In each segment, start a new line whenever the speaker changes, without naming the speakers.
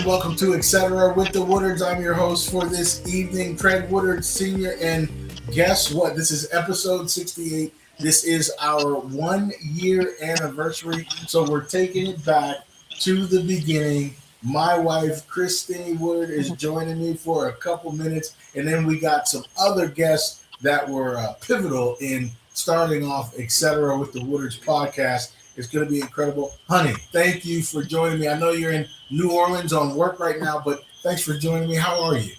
welcome to Etcetera with the Woodards. I'm your host for this evening, Craig Woodard Sr. And guess what? This is episode 68. This is our 1 year anniversary. So we're taking it back to the beginning. My wife, Christine Woodard, is joining me for a couple minutes. And then we got some other guests that were pivotal in starting off Etcetera with the Woodards podcast. It's going to be incredible. Honey, thank you for joining me. I know you're in New Orleans on work right now, but thanks for joining me. How are you?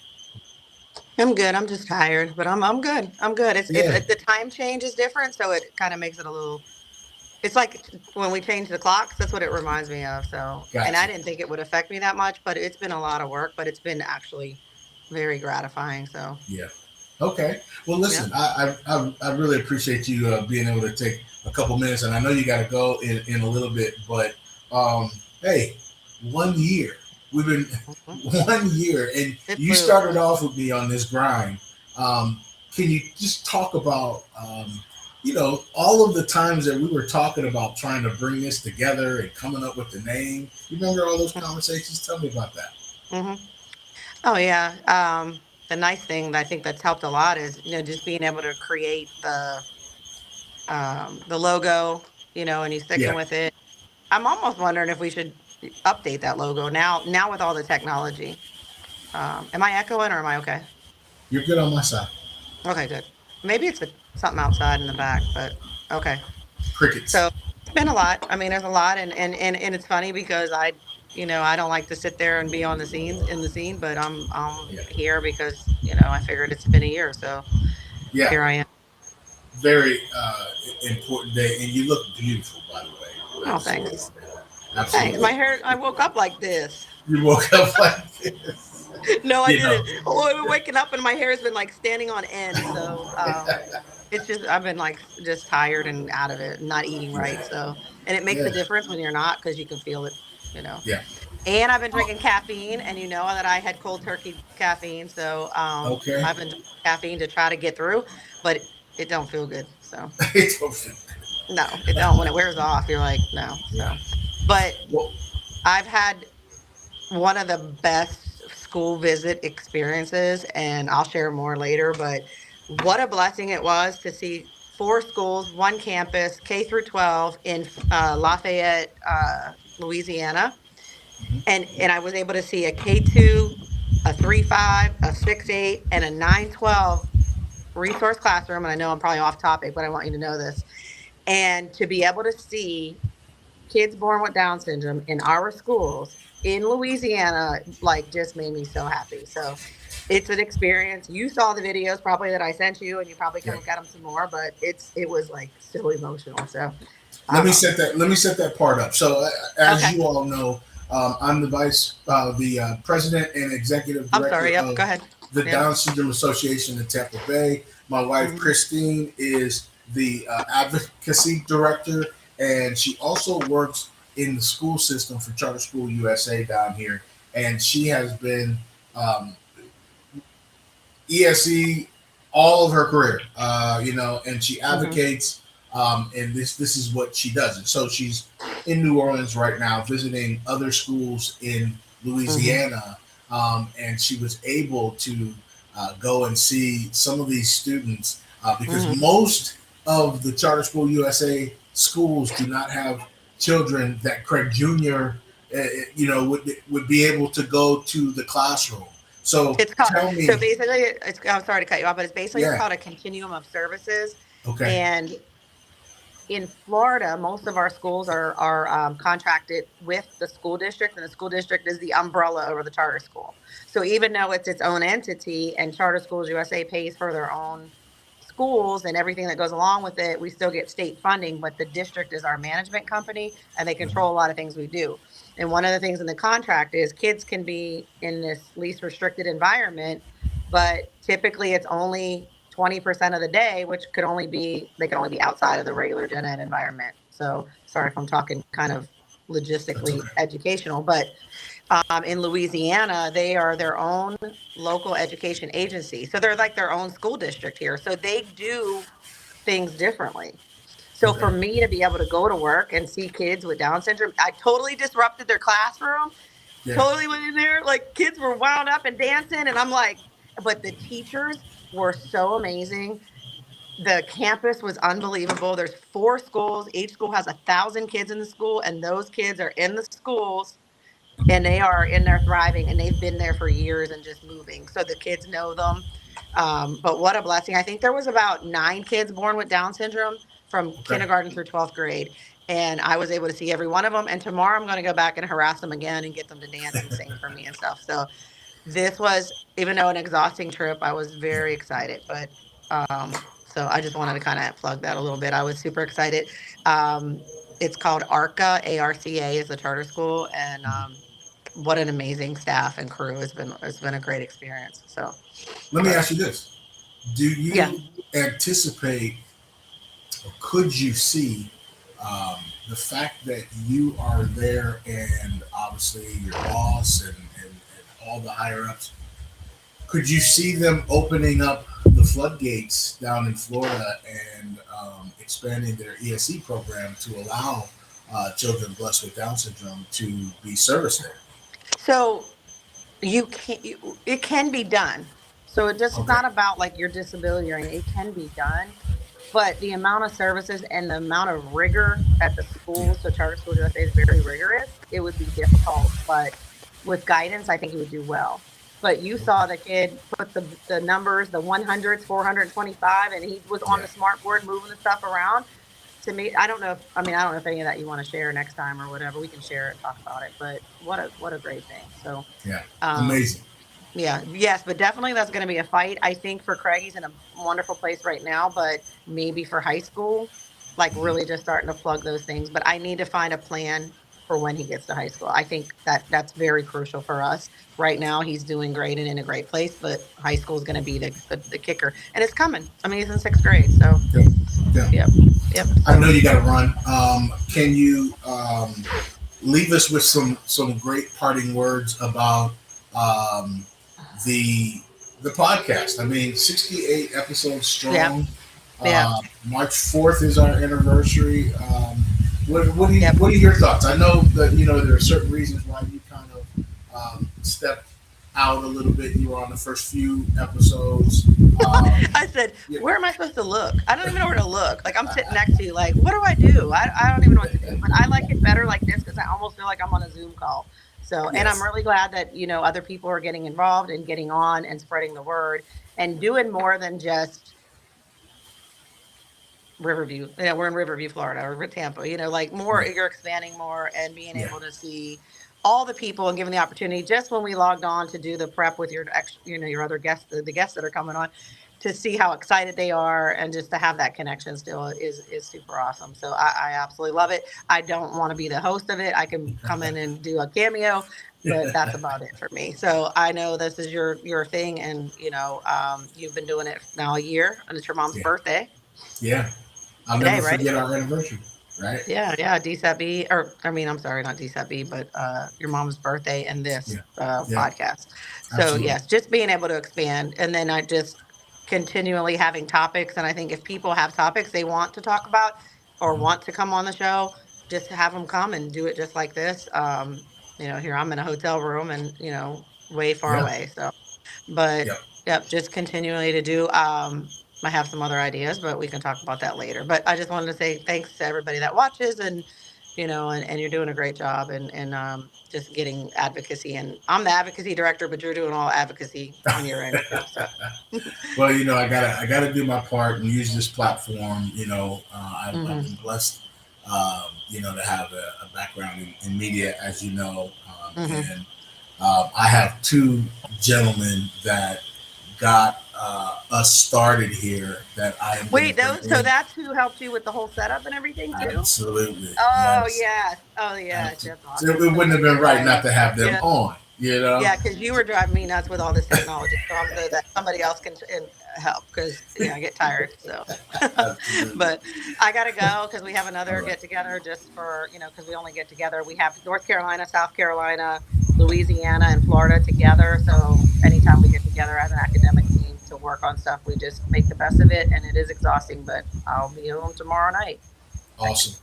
I'm good. I'm just tired, but I'm good. I'm good.
Yeah,
The time change is different, so it kind of makes it a little. It's like when we change the clocks. That's what it reminds me of. So, and I
gotcha.
didn't think it would affect me that much, but it's been a lot of work. But it's been actually very gratifying. So,
Yeah. Okay. Well,
yeah.
listen, I really appreciate you being able to take a couple minutes, and I know you got to go in a little bit, but um, hey, 1 year. We've been
Mhm.
1 year, and
It
you
flew.
started off with me on this grind. Can you just talk about, all of the times that we were talking about trying to bring this together and coming up with the name? You remember all those conversations? Tell me about that.
Hmm. Oh yeah. The nice thing that I think that's helped a lot is just being able to create the logo, and you sticking
Yeah,
with it. I'm almost wondering if we should update that logo now with all the technology. Am I echoing or am I okay?
you're good on my side.
Okay, good. Maybe it's something outside in the back, but okay.
Crickets.
So it's been a lot. I mean, there's a lot, and it's funny because I don't like to sit there and be on the scenes in the scene, but I'm
Yeah.
here because I figured it's been a year, so
Yeah,
here I am.
very important day, and you look beautiful, by the way. I
Oh,
just want to
thanks.
say that.
Thanks.
Absolutely.
My hair. I woke up like this.
You woke up like this.
No, I
You know,
didn't. Oh, I've been waking up and my hair has been like standing on end. So it's just I've been like just tired and out of it, not eating right.
yeah,
So and it makes
yeah,
a difference when you're not because you can feel it, you know.
yeah.
And I've been drinking caffeine, and you know that I had cold turkey caffeine. So
Okay.
I've been drinking caffeine to try to get through, but it don't feel good. So
It's perfect.
no, it don't. When it wears off, you're like no.
Yeah.
So, but
Well,
I've had one of the best school visit experiences, and I'll share more later. But what a blessing it was to see four schools, one campus, K through 12 in Lafayette, Louisiana, and I was able to see a K2, a 3-5, a 6-8, and a 9-12 resource classroom. And I know I'm probably off topic, but I want you to know this. And to be able to see kids born with Down syndrome in our schools in Louisiana, like just made me so happy. So it's an experience. You saw the videos probably that I sent you, and you probably can
yeah.
look at them some more. But it was like so emotional. So
Let me
um,
set that. Let me set that part up. So, as
okay,
you all know, I'm the president and executive
I'm
director
sorry. Yep,
of
go ahead.
the
Yep.
Down Syndrome Association in Tampa Bay. My wife
Hmm.
Christine is the advocacy director, and she also works in the school system for Charter School USA down here. And she has been um, ESE all of her career, and she
Hmm.
advocates, and this is what she does. And so she's in New Orleans right now, visiting other schools in
Hmm.
Louisiana, and she was able to go and see some of these students because
Hmm.
most of the Charter School USA schools do not have children that Craig Jr. Would be able to go to the classroom. So
It's called
tell
so
me,
basically. I'm sorry to cut you off, but it's
yeah.
called a continuum of services,
Okay.
and in Florida, most of our schools are contracted with the school district, and the school district is the umbrella over the charter school. So even though it's its own entity, and Charter Schools USA pays for their own schools and everything that goes along with it, we still get state funding. But the district is our management company, and they
Mhm.
control a lot of things we do. And one of the things in the contract is kids can be in this least restricted environment, but typically it's only 20% of the day, which could only be they can only be outside of the regular gen ed environment. So sorry if I'm talking kind of
That's
logistically
okay.
educational, but in Louisiana, they are their own local education agency. So they're like their own school district here. So they do things differently. So
Okay.
for me to be able to go to work and see kids with Down syndrome, I totally disrupted their classroom,
Yeah.
totally went in there. Like kids were wound up and dancing, and I'm like, but the teachers were so amazing. The campus was unbelievable. There's 4 schools. Each school has 1,000 kids in the school, and those kids are in the schools and they are in there thriving and they've been there for years and just moving. So the kids know them. But what a blessing. I think there was about 9 kids born with Down syndrome from
Okay.
kindergarten through 12th grade. And I was able to see every one of them. And tomorrow I'm going to go back and harass them again and get them to dance and sing for me and stuff. So this was, even though an exhausting trip, I was
Yeah.
very excited. But so I just wanted to kind of plug that a little bit. I was super excited. It's called ARCA, ARCA is the charter school. And what an amazing staff and crew. It's been a great experience. So,
Let me
but
ask you this: do
yeah.
you anticipate, or could you see, the fact that you are there, and obviously your boss and all the higher ups? Could you see them opening up the floodgates down in Florida and expanding their ESE program to allow children blessed with Down syndrome to be serviced there?
So it can be done. So it's just
Okay.
not about like your disability or anything. It can be done. But the amount of services and the amount of rigor at the
Yeah.
schools, so charter schools USA is very rigorous. It would be difficult, but with guidance, I think he would do well. But you saw the kid put the numbers, the 100s, 425, and he was on
Yeah.
the smart board moving the stuff around. To me, I don't know if I don't know if any of that you want to share next time or whatever. We can share it, talk about it. But what a great thing. So
Yeah.
um,
Amazing.
yeah, yes, but definitely that's going to be a fight. I think for Craig, he's in a wonderful place right now, but maybe for high school, like
Mhm.
really just starting to plug those things. But I need to find a plan for when he gets to high school. I think that that's very crucial for us. Right now, he's doing great and in a great place, but high school is going to be the kicker, and it's coming. I mean, he's in 6th grade, so
Yeah. Yeah.
yep, yep.
I know
So
you got to run. Can you leave us with some great parting words about um, the the podcast? I mean, 68 episodes
yep,
strong.
yep,
March 4th is our anniversary.
yep.
What are your thoughts? I know that there are certain reasons why you kind of stepped out a little bit. You were on the first few episodes.
I said,
Yeah.
where am I supposed to look? I don't even know where to look. Like I'm sitting next to you, like, what do I do? I don't even know what to do. But I like it better like this because I almost feel like I'm on a Zoom call. So, and I'm
Yes.
really glad that, other people are getting involved and getting on and spreading the word and doing more than just Riverview. We're in Riverview, Florida, or Tampa. Like more,
Yeah.
you're expanding more and being
Yeah.
able to see all the people and giving the opportunity. Just when we logged on to do the prep with your your other guests, the guests that are coming on, to see how excited they are and just to have that connection still is super awesome. So I absolutely love it. I don't want to be the host of it. I can come in and do a cameo, but that's about it for me. So I know this is your thing, and you've been doing it now a year, and it's your mom's
Yeah.
birthday
Yeah. I'll never
today, right?
forget our anniversary. Right.
Yeah, yeah, DSAB, or I mean, I'm sorry, not DSAB, but your mom's birthday and this
Yeah. Yeah.
podcast. So
Absolutely.
yes, just being able to expand, and then I just continually having topics. And I think if people have topics they want to talk about or
Mhm.
want to come on the show, just have them come and do it just like this. Here I'm in a hotel room and way far
Yeah.
away. So but
Yep.
yep, just continually to do. I have some other ideas, but we can talk about that later. But I just wanted to say thanks to everybody that watches, and and you're doing a great job, and just getting advocacy. And I'm the advocacy director, but you're doing all advocacy on your end too. So
Well, I gotta do my part and use this platform. I've
hmm
been blessed, to have a background in media, as you know,
hmm
and I have two gentlemen that got us started here that I am going to
wait,
bring
those so
in.
that's who helped you with the whole setup and everything too.
Absolutely,
Oh
yes.
yes, oh yes,
Absolutely.
that's
So
awesome.
it
So
wouldn't have been
you
right
guys,
not to have them
yeah.
on. You know.
Yeah, because you were driving me nuts with all this technology, so I'm good that somebody else can help because I get tired. So,
Absolutely.
but I gotta go because we have
All
another
right.
get together just for because we only get together. We have North Carolina, South Carolina, Louisiana, and Florida together. So anytime we get together as an academic team to work on stuff, we just make the best of it, and it is exhausting. But I'll be home tomorrow night.
Awesome.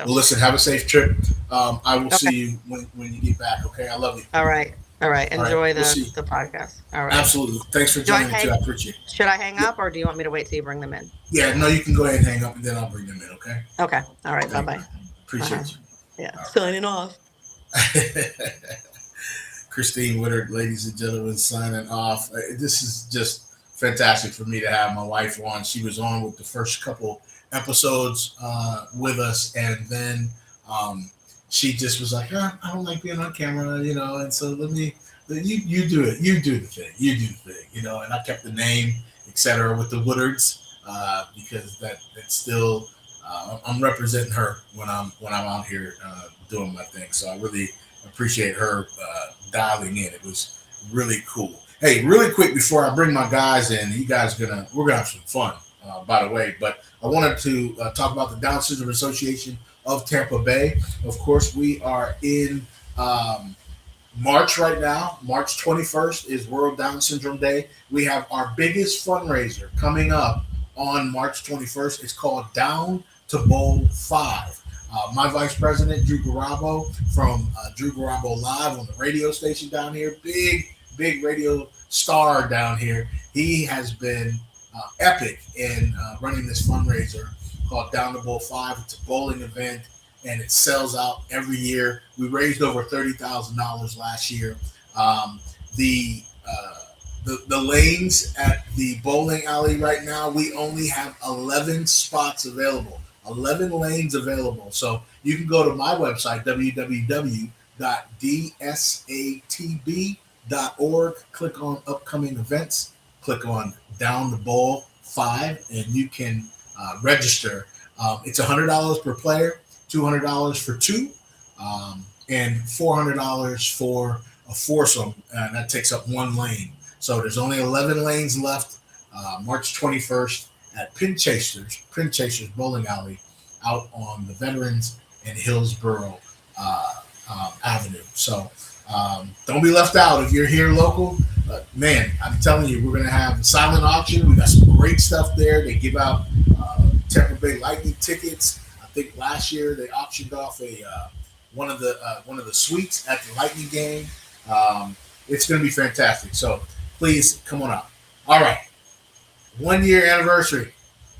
Well, listen, have a safe trip. I will
Okay.
see you when you get back. Okay, I love you.
All right. All right.
All right,
Enjoy
we'll see.
the podcast. All right.
Absolutely. Thanks for
Do I
joining too.
hang?
I appreciate it.
Should I hang
Yeah,
up, or do you want me to wait till you bring them in?
yeah. No, you can go ahead and hang up, and then I'll bring them in. Okay.
Okay. All right. Bye
Thank you.
bye.
Appreciate you.
Yeah.
All
Signing off.
right. Christine Woodard, ladies and gentlemen, signing off. This is just fantastic for me to have my wife on. She was on with the first couple episodes with us, and then um, she just was like, I don't like being on camera, and so you do it, you do the thing, and I kept the name, etc., with the Woodards because that's still I'm representing her when I'm out here doing my thing. So I really appreciate her dialing in. It was really cool. Hey, really quick before I bring my guys in, we're gonna have some fun, by the way. But I wanted to talk about the Down Syndrome Association of Tampa Bay. Of course, we are in March right now. March 21st is World Down Syndrome Day. We have our biggest fundraiser coming up on March 21st. It's called Down to Bowl 5. My vice president, Drew Garabo, from Drew Garabo Live on the radio station down here, big radio star down here. He has been epic in running this fundraiser called Down to Bowl 5. It's a bowling event, and it sells out every year. We raised over $30,000 last year. Um, the, uh, the lanes at the bowling alley right now, we only have 11 spots available. 11 lanes available. So you can go to my website, www.dsatb.org, click on upcoming events, click on Down the Bowl 5, and you can register. It's $100 per player, $200 for two, and $400 for a foursome, and that takes up one lane. So there's only 11 lanes left. March 21st at Pin Chasers Bowling Alley, out on the Veterans and Hillsborough Avenue. So don't be left out if you're here local. Man, I'm telling you, we're going to have a silent auction. We got some great stuff there. They give out Tampa Bay Lightning tickets. I think last year they auctioned off one of the suites at the Lightning game. It's going to be fantastic. So please come on out. All right. 1 year anniversary,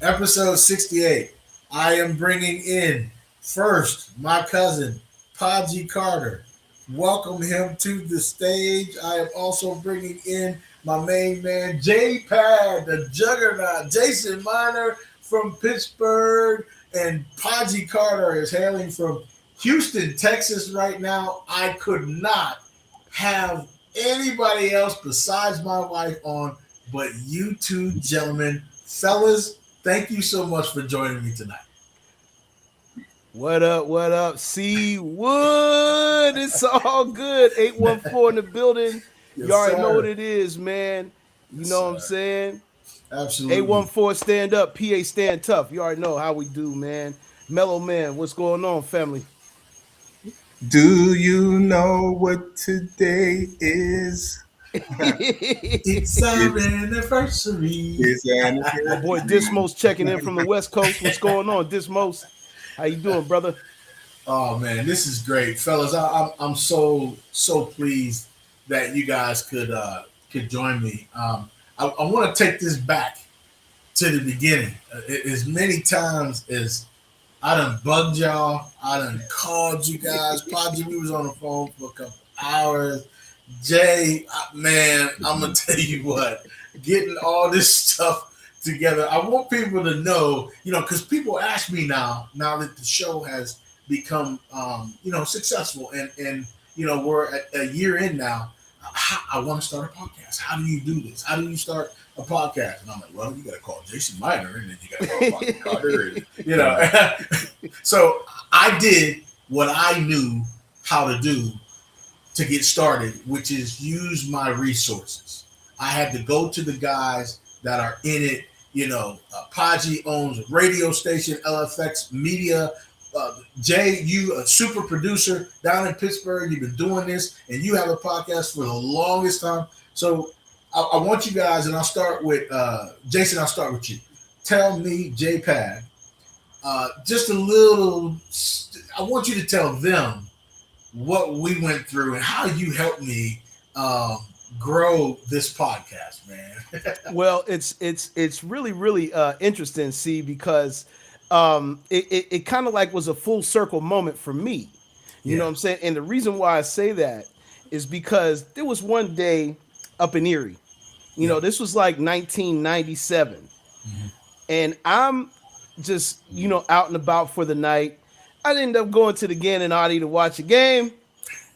episode 68. I am bringing in first my cousin, Podgy Carter. Welcome him to the stage. I am also bringing in my main man, J-Pad, the juggernaut, Jason Miner from Pittsburgh, and Podgy Carter is hailing from Houston, Texas right now. I could not have anybody else besides my wife on, but you two gentlemen. Fellas, thank you so much for joining me tonight.
What up? What up? C Wood. It's all good. 814 in the building.
Yes,
you already
sir.
know what it is, man. You
Yes,
know what I'm
sir.
saying?
Absolutely.
814 stand up, PA stand tough. You already know how we do, man. Mellow man, what's going on, family?
Do you know what today is?
It's our anniversary.
It's
My boy Dismos checking in from the West Coast. What's going on, Dismos? How you doing, brother?
Oh man, this is great, fellas. I'm so pleased that you guys could join me. I want to take this back to the beginning. As many times as I done bugged y'all, I done called you guys. Podgy, we was on the phone for a couple hours. Jay, man, I'm gonna tell you what, getting all this stuff together. I want people to know, because people ask me now that the show has become, successful, and we're a year in now. I want to start a podcast. How do you do this? How do you start a podcast? And I'm like, well, you got to call Jason Miner, and then you got to call Podgy Carter, and, So I did what I knew how to do to get started, which is use my resources. I had to go to the guys that are in it. Podgy owns a radio station, LFX Media. Jay, you a super producer down in Pittsburgh. You've been doing this, and you have a podcast for the longest time. So I want you guys, and I'll start with Jason. I'll start with you. Tell me, J-Pad, just a little. I want you to tell them what we went through and how you helped me um, grow this podcast, man.
Well, it's really really interesting, see, because it kind of like was a full circle moment for me. You know
Yeah,
what I'm saying? And the reason why I say that is because there was one day up in Erie. You
yeah,
know, this was like 1997,
hmm
and I'm just out and about for the night. I ended up going to the Gannon Audi to watch a game.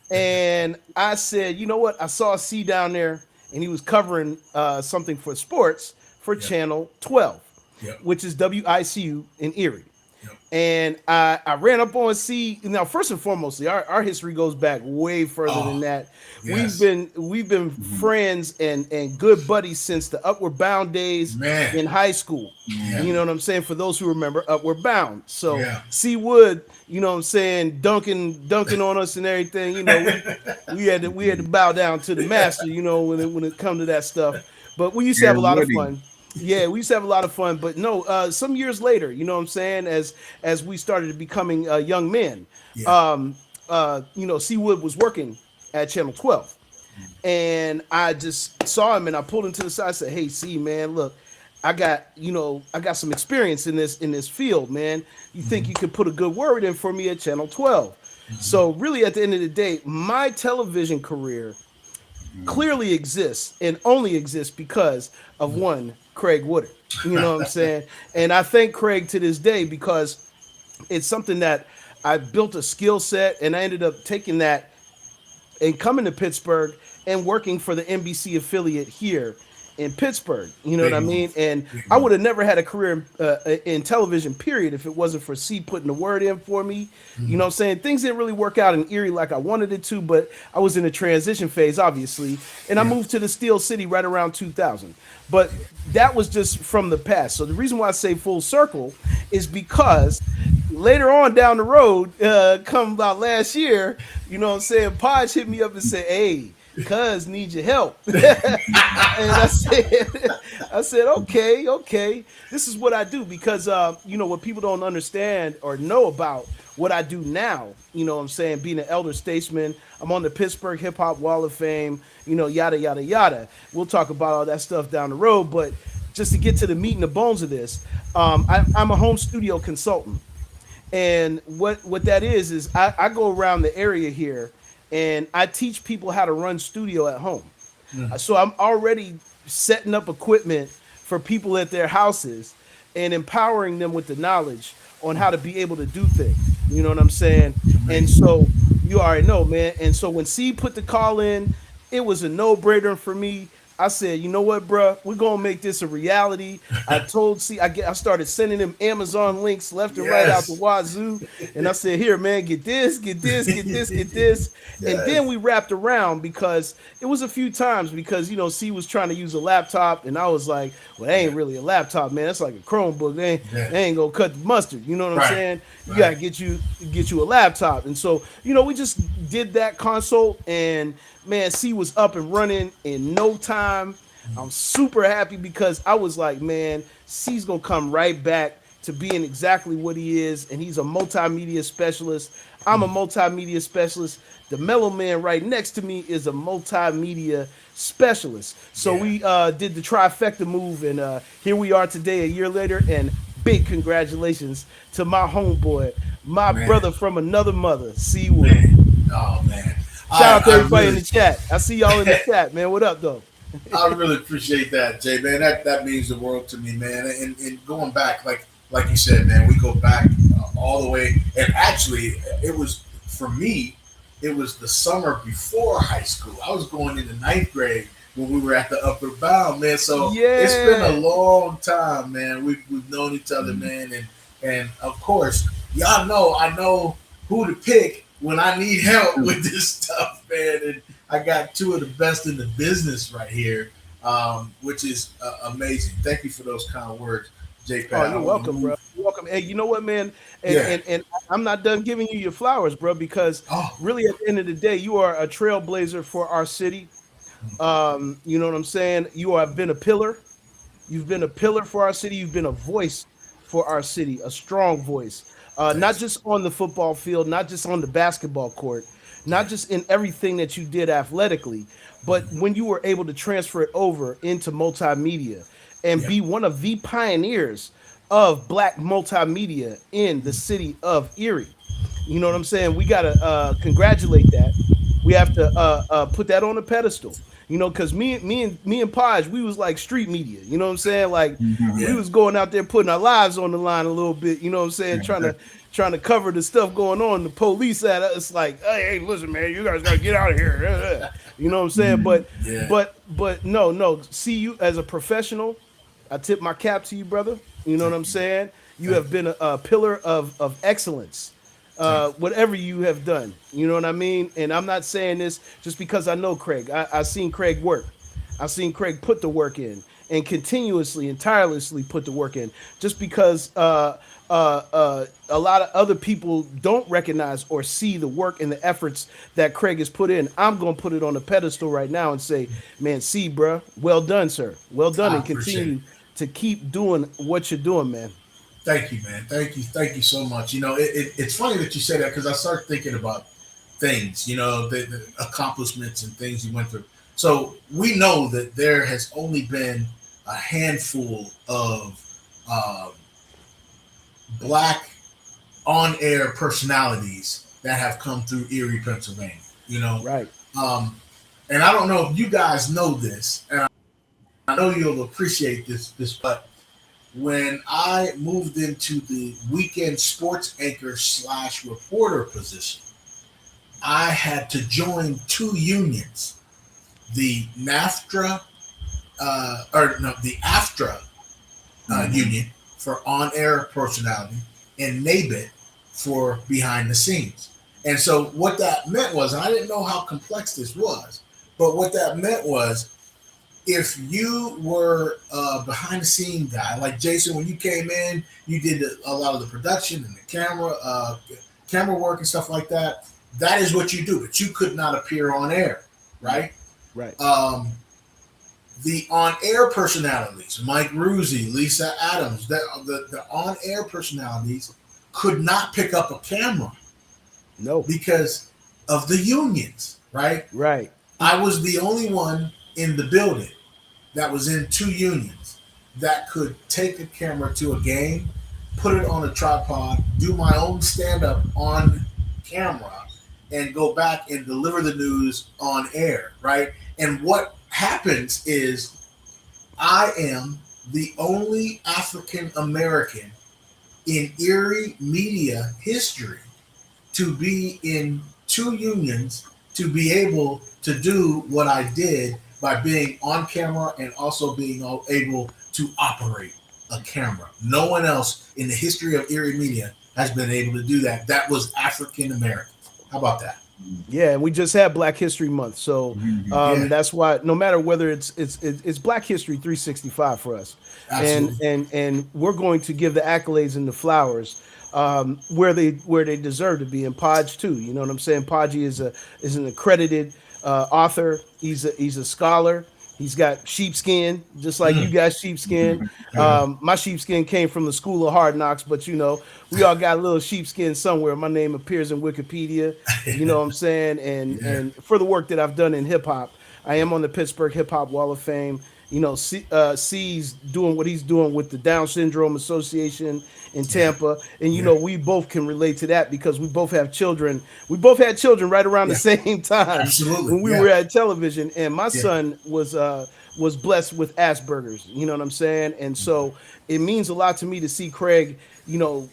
And I said, you know what? I saw C down there, and he was covering something for sports for
yeah,
Channel 12,
yeah,
which is WICU in Erie.
yeah.
And I ran up on C. Now, first and foremost, our history goes back way further than
Oh,
that.
yes,
We've been friends and good buddies since the Upward Bound days
man.
in high school.
Yeah,
You know what I'm saying? For those who remember Upward Bound. So
yeah.
C Wood, you know what I'm saying, dunking on us and everything. We had to bow down to the master, when it come to that stuff. But we used to
Yeah,
have a lot of
Woody.
fun. Yeah, we used to have a lot of fun, but no, some years later, you know what I'm saying, as we started becoming young men,
Yeah.
Seawood was working at Channel 12, and I just saw him and I pulled him to the side. I said, "Hey, C man, look, I got some experience in this field, man. You think you
hmm
could put a good word in for me at Channel 12?"
hmm
So really, at the end of the day, my television career clearly exists and only exists because of one Craig Woodard. You know what I'm saying? And I thank Craig to this day because it's something that I built a skill set, and I ended up taking that and coming to Pittsburgh and working for the NBC affiliate here in Pittsburgh. You know what
Big
I mean?
move.
And
Big
I
move.
would have never had a career in television, period, if it wasn't for C putting the word in for me. You know what I'm saying? Things didn't really work out in Erie like I wanted it to, but I was in a transition phase, obviously. And I
Yeah.
moved to the Steel City right around 2000. But that was just from the past. So the reason why I say full circle is because later on down the road, come about last year, you know what I'm saying, Podge hit me up and said, "Hey, cuz need your help." And I said, okay, okay. This is what I do because what people don't understand or know about what I do now, you know what I'm saying, being an elder statesman, I'm on the Pittsburgh Hip Hop Wall of Fame, yada yada yada. We'll talk about all that stuff down the road, but just to get to the meat and the bones of this, I'm a home studio consultant. And what that is I go around the area here and I teach people how to run studio at home.
Mm.
So I'm already setting up equipment for people at their houses and empowering them with the knowledge on how to be able to do things. You know what I'm saying? And
Amazing.
so you already know, man. And so when C put the call in, it was a no-brainer for me. I said, you know what, bro? We're gonna make this a reality. I told C, I started sending him Amazon links left and right out the
Yes.
wazoo, and I said, here, man, get this, get this, get this, get this. And then
Yes.
we wrapped around because it was a few times because C was trying to use a laptop, and I was like, well, that ain't
Yeah.
really a laptop, man. That's like a Chromebook.
Yeah.
They ain't gonna cut the mustard. You know what I'm
Right.
saying? You
Right.
gotta get you a laptop. And so, we just did that consult, and man, C was up and running in no time. I'm super happy because I was like, man, C's gonna come right back to being exactly what he is, and he's a multimedia specialist. I'm a multimedia specialist. The mellow man right next to me is a multimedia specialist. So
Yeah.
we did the trifecta move, and here we are today, a year later. And big congratulations to my homeboy, my
Man.
brother from another mother, C Wood.
Man. Oh man.
Shout out to
I
everybody in
really
the chat. I see y'all in the chat, man. What up, though?
I really appreciate that, Jay, man. That means the world to me, man. And going back, like you said, man, we go back all the way. And actually, it was for me. It was the summer before high school. I was going into ninth grade when we were at the Upper Bound, man. So it's been a
Yeah.
long time, man. We've known each other, man, and of course, y'all know I know who to pick when I need help with this stuff, man. And I got two of the best in the business right here, which is amazing. Thank you for those kind of words, J
Oh,
Pat. I
you're
want to
welcome, bro.
move.
You're welcome. Hey, you know what, man? And
Yeah.
and I'm not done giving you your flowers, bro, because
Oh.
really at the end of the day, you are a trailblazer for our city. You know what I'm saying? You have been a pillar. You've been a pillar for our city. You've been a voice for our city, a strong voice, not
Thanks.
just on the football field, not just on the basketball court, not
Yeah.
just in everything that you did athletically, but when you were able to transfer it over into multimedia and
Yeah.
be one of the pioneers of black multimedia in the city of Erie. You know what I'm saying? We gotta congratulate that. We have to put that on a pedestal. You know, because me and Podge, we was like street media. You know what I'm saying? Like we
Yeah.
was going out there putting our lives on the line a little bit. You know what I'm saying? Trying to cover the stuff going on. The police at us like, hey, listen, man, you guys gotta get out of here. You know what I'm saying? But
Yeah.
but but no. See you as a professional. I tip my cap to you, brother. You know what
Thank
I'm
you.
saying? You
Thank
have
you.
been a pillar of excellence,
Thank you.
whatever you have done. You know what I mean? And I'm not saying this just because I know Craig. I seen Craig work. I seen Craig put the work in and continuously and tirelessly put the work in. Just because a lot of other people don't recognize or see the work and the efforts that Craig has put in, I'm gonna put it on a pedestal right now and say, man, see, bruh, well done, sir, well done,
I
and
appreciate it.
continue to keep doing what you're doing, man.
Thank you, man. Thank you. Thank you so much. It's funny that you say that because I started thinking about things, the accomplishments and things you went through. So we know that there has only been a handful of um, black on air personalities that have come through Erie, Pennsylvania. You know,
Right.
um, and I don't know if you guys know this, and I know you'll appreciate this, but when I moved into the weekend sports anchor slash reporter position, I had to join two unions: the NAFTRA, or no, the AFTRA union for on-air personality, and NABIT for behind the scenes. And so what that meant was, and I didn't know how complex this was, but what that meant was if you were a behind the scene guy, like Jason, when you came in, you did a lot of the production and the camera work and stuff like that. That is what you do, but you could not appear on air, right?
Right.
Um, the on-air personalities, Mike Ruzzi, Lisa Adams, the on-air personalities could not pick up a camera
No.
because of the unions, right?
Right.
I was the only one in the building that was in two unions that could take a camera to a game, put it on a tripod, do my own stand up on camera, and go back and deliver the news on air, right? And what happens is I am the only African American in Erie media history to be in two unions to be able to do what I did by being on camera and also being able to operate a camera. No one else in the history of Erie media has been able to do that. That was African American. How about that?
Yeah, and we just had Black History Month, so
Yeah,
that's why no matter whether it's Black History 365 for us, and
absolutely.
we're going to give the accolades and the flowers where they deserve to be. And Podge too, you know what I'm saying? Podgy is an accredited author. He's a scholar. He's got sheepskin, just like you
Mm.
got sheepskin.
Yeah,
My sheepskin came from the School of Hard Knocks, but we all got a little sheepskin somewhere. My name appears in Wikipedia. You know what I'm saying?
yeah,
And for the work that I've done in hip hop, I am on the Pittsburgh Hip Hop Wall of Fame. C's doing what he's doing with the Down Syndrome Association in
yeah,
Tampa, and
yeah,
we both can relate to that because we both have children. We both had children right around the
yeah.
same time
Absolutely.
when we
Yeah,
were at television, and my
yeah,
son was blessed with Asperger's. You know what I'm saying? And so it means a lot to me to see Craig,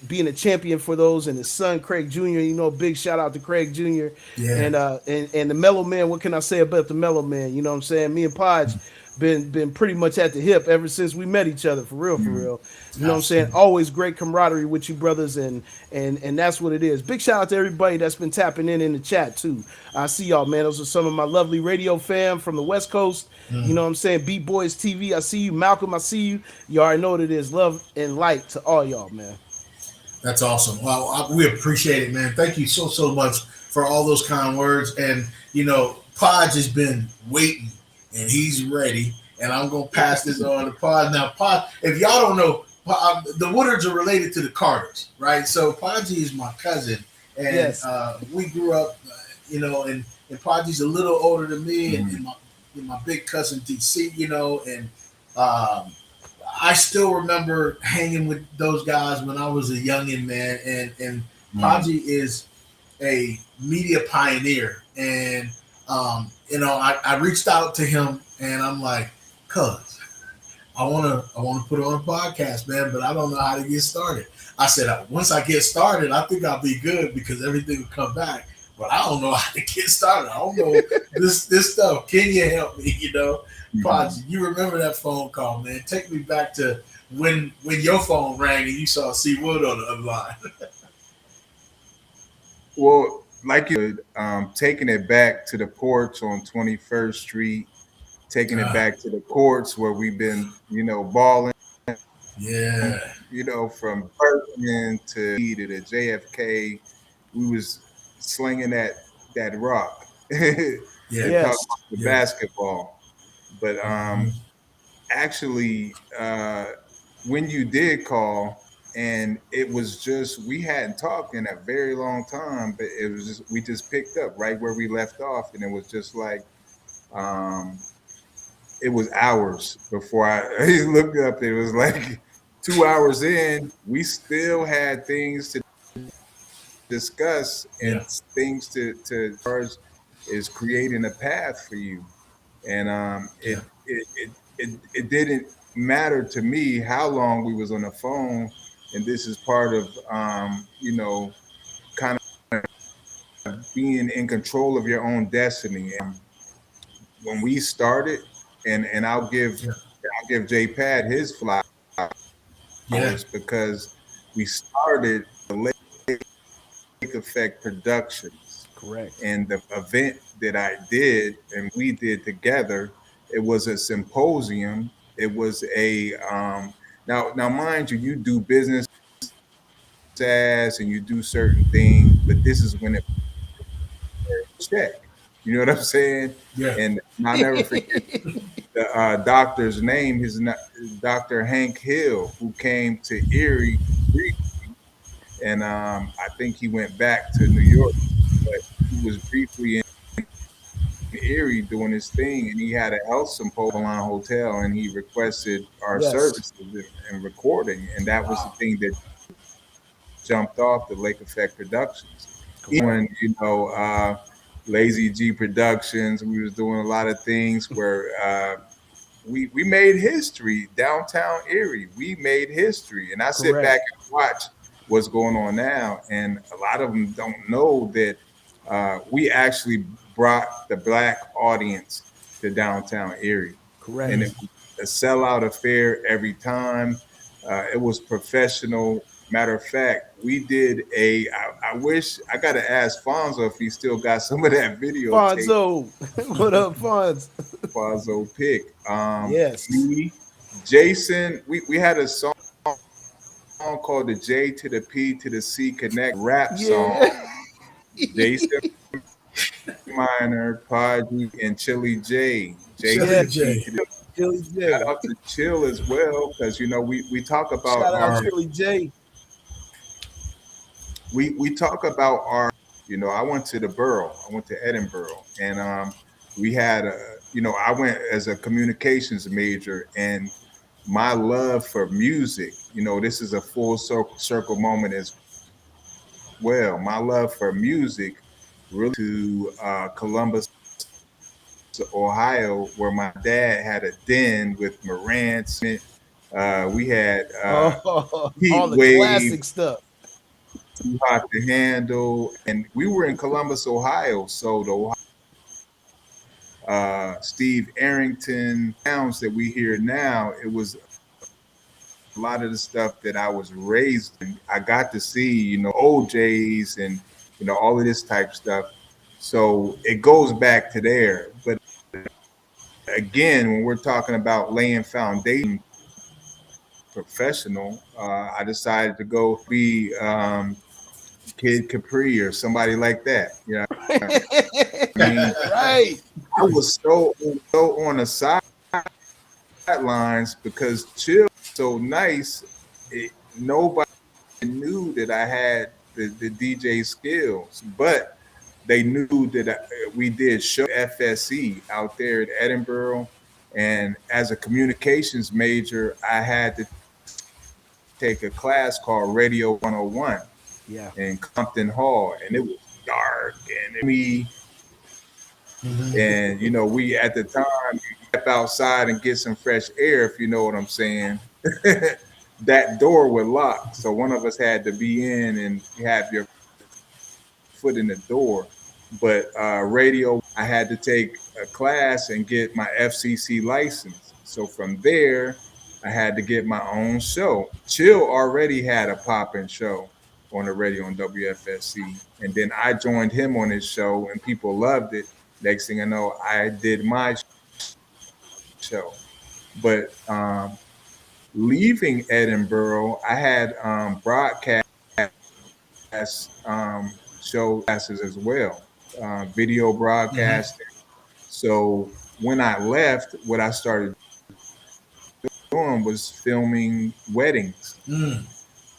being a champion for those, and his son Craig Jr. Big shout out to Craig Jr.
yeah,
And the Mellow Man. What can I say about the Mellow Man? You know what I'm saying? Me and Podge been pretty much at the hip ever since we met each other, for real, for real. You know what I'm saying?
absolutely.
Always great camaraderie with you brothers, and that's what it is. Big shout out to everybody that's been tapping in the chat too. I see y'all, man. Those are some of my lovely radio fam from the West Coast. You know what I'm saying? Beat Boys TV. I see you, Malcolm. I see you. You already know what it is. Love and light to all y'all, man.
That's awesome. Well, we appreciate it, man. Thank you so much for all those kind words. And Podge has been waiting, and he's ready. And I'm gonna pass this on to Podge now. Podge, if y'all don't know, the Woodards are related to the Carters, right? So Podgy is my cousin, and
Yes.
we grew up, and Podgy's a little older than me,
Mhm.
and my big cousin DC, and um, I still remember hanging with those guys when I was a youngin, man, and
Mhm.
Podgy is a media pioneer, and I reached out to him, and I'm like, "Cuz, I wanna put on a podcast, man, but I don't know how to get started." I said, once I get started, I think I'll be good because everything will come back. But I don't know how to get started. I don't know this stuff. Can you help me?
Mhm.
Podgy, you remember that phone call, man? Take me back to when your phone rang and you saw C Wood on the other line.
Well, like you said, taking it back to the porch on 21st Street, taking it
Ah,
back to the courts where we've been, balling,
yeah,
from Bergman to the JFK, we was slinging that rock and
yeah,
talking
Yes.
about the
yeah.
basketball. But
Hmm.
actually, when you did call, and it was just we hadn't talked in a very long time, but it was just we just picked up right where we left off, and it was just like um, it was hours before I looked up. It was like 2 hours in, we still had things to discuss and
Yeah,
things to ours is creating a path for you. And
yeah,
it didn't matter to me how long we was on the phone. And this is part of kind of being in control of your own destiny. When we started, and
yeah,
I'll give J Pad his
yeah,
flowers because we started the Lake Effect Productions,
Correct.
and the event that I did and we did together, it was a symposium. It was a now mind you, you do business as and you do certain things, but this is when it check. You know what I'm saying?
yeah,
And I'll never forget the doctor's name. Dr. Hank Hill, who came to Erie briefly, and I think he went back to New York, but he was briefly in Erie doing his thing, and he had a health symposium hotel, and he requested our
Yes.
services and recording, and that was the
wow,
thing that jumped off the Lake Effect Productions.
Correct.
Even when Lazy G Productions, we was doing a lot of things where we made history downtown Erie. We made history, and I sit
Correct.
back and watch what's going on now, and a lot of them don't know that we actually brought the black audience to downtown Erie, and
Correct.
mm,
it was a sellout affair every time. It was professional. Matter of fact, we did I wish I got to ask Fonzo if he still got some of that videotape.
Fonzo. What up, Fonz?
Fonzo pick.
Yes.
Me, Jason, we had a song called the J to the P to the C Connect rap song.
Yeah.
Jason Minor, Podgy, and Chili J. J to
Yeah.
Chili
the P
J.
to the
Chili
shout
J.
out to Chill as well, because we talk about
Shout out
our
Chili J.
we talk about our I went to the borough, I went to Edinburgh, and we had I went as a communications major, and my love for music, this is a full circle moment as well. My love for music really to Columbus, Ohio, where my dad had a den with Marantz. We had
Oh,
Heat
all the
Wave,
classic stuff.
Too Hot to Handle, and we were in Columbus, Ohio. So the Steve Arrington sounds that we hear now, it was a lot of the stuff that I was raised in. I got to see, OJs and all of this type stuff. So it goes back to there. But again, when we're talking about laying foundation professional, I decided to go be Kid Capri or somebody like that. I mean,
Right.
I was so on the sidelines because Chill was so nice. nobody knew that I had the DJ skills, but they knew that we did show FSE out there in Edinburgh. And as a communications major, I had to take a class called Radio 101 in
Yeah.
Compton Hall, and it was dark and me. And we at the time step outside and get some fresh air, if you know what I'm saying. That door would lock, so one of us had to be in and have your foot in the door. But radio, I had to take a class and get my FCC license. So from there, I had to get my own show. Chill already had a popping show on the radio on WFSC, and then I joined him on his show, and people loved it. Next thing I know, I did my show. But leaving Edinburgh, I had broadcast show classes as well, video broadcasting.
Mm-hmm.
So when I left, what I started doing was filming weddings,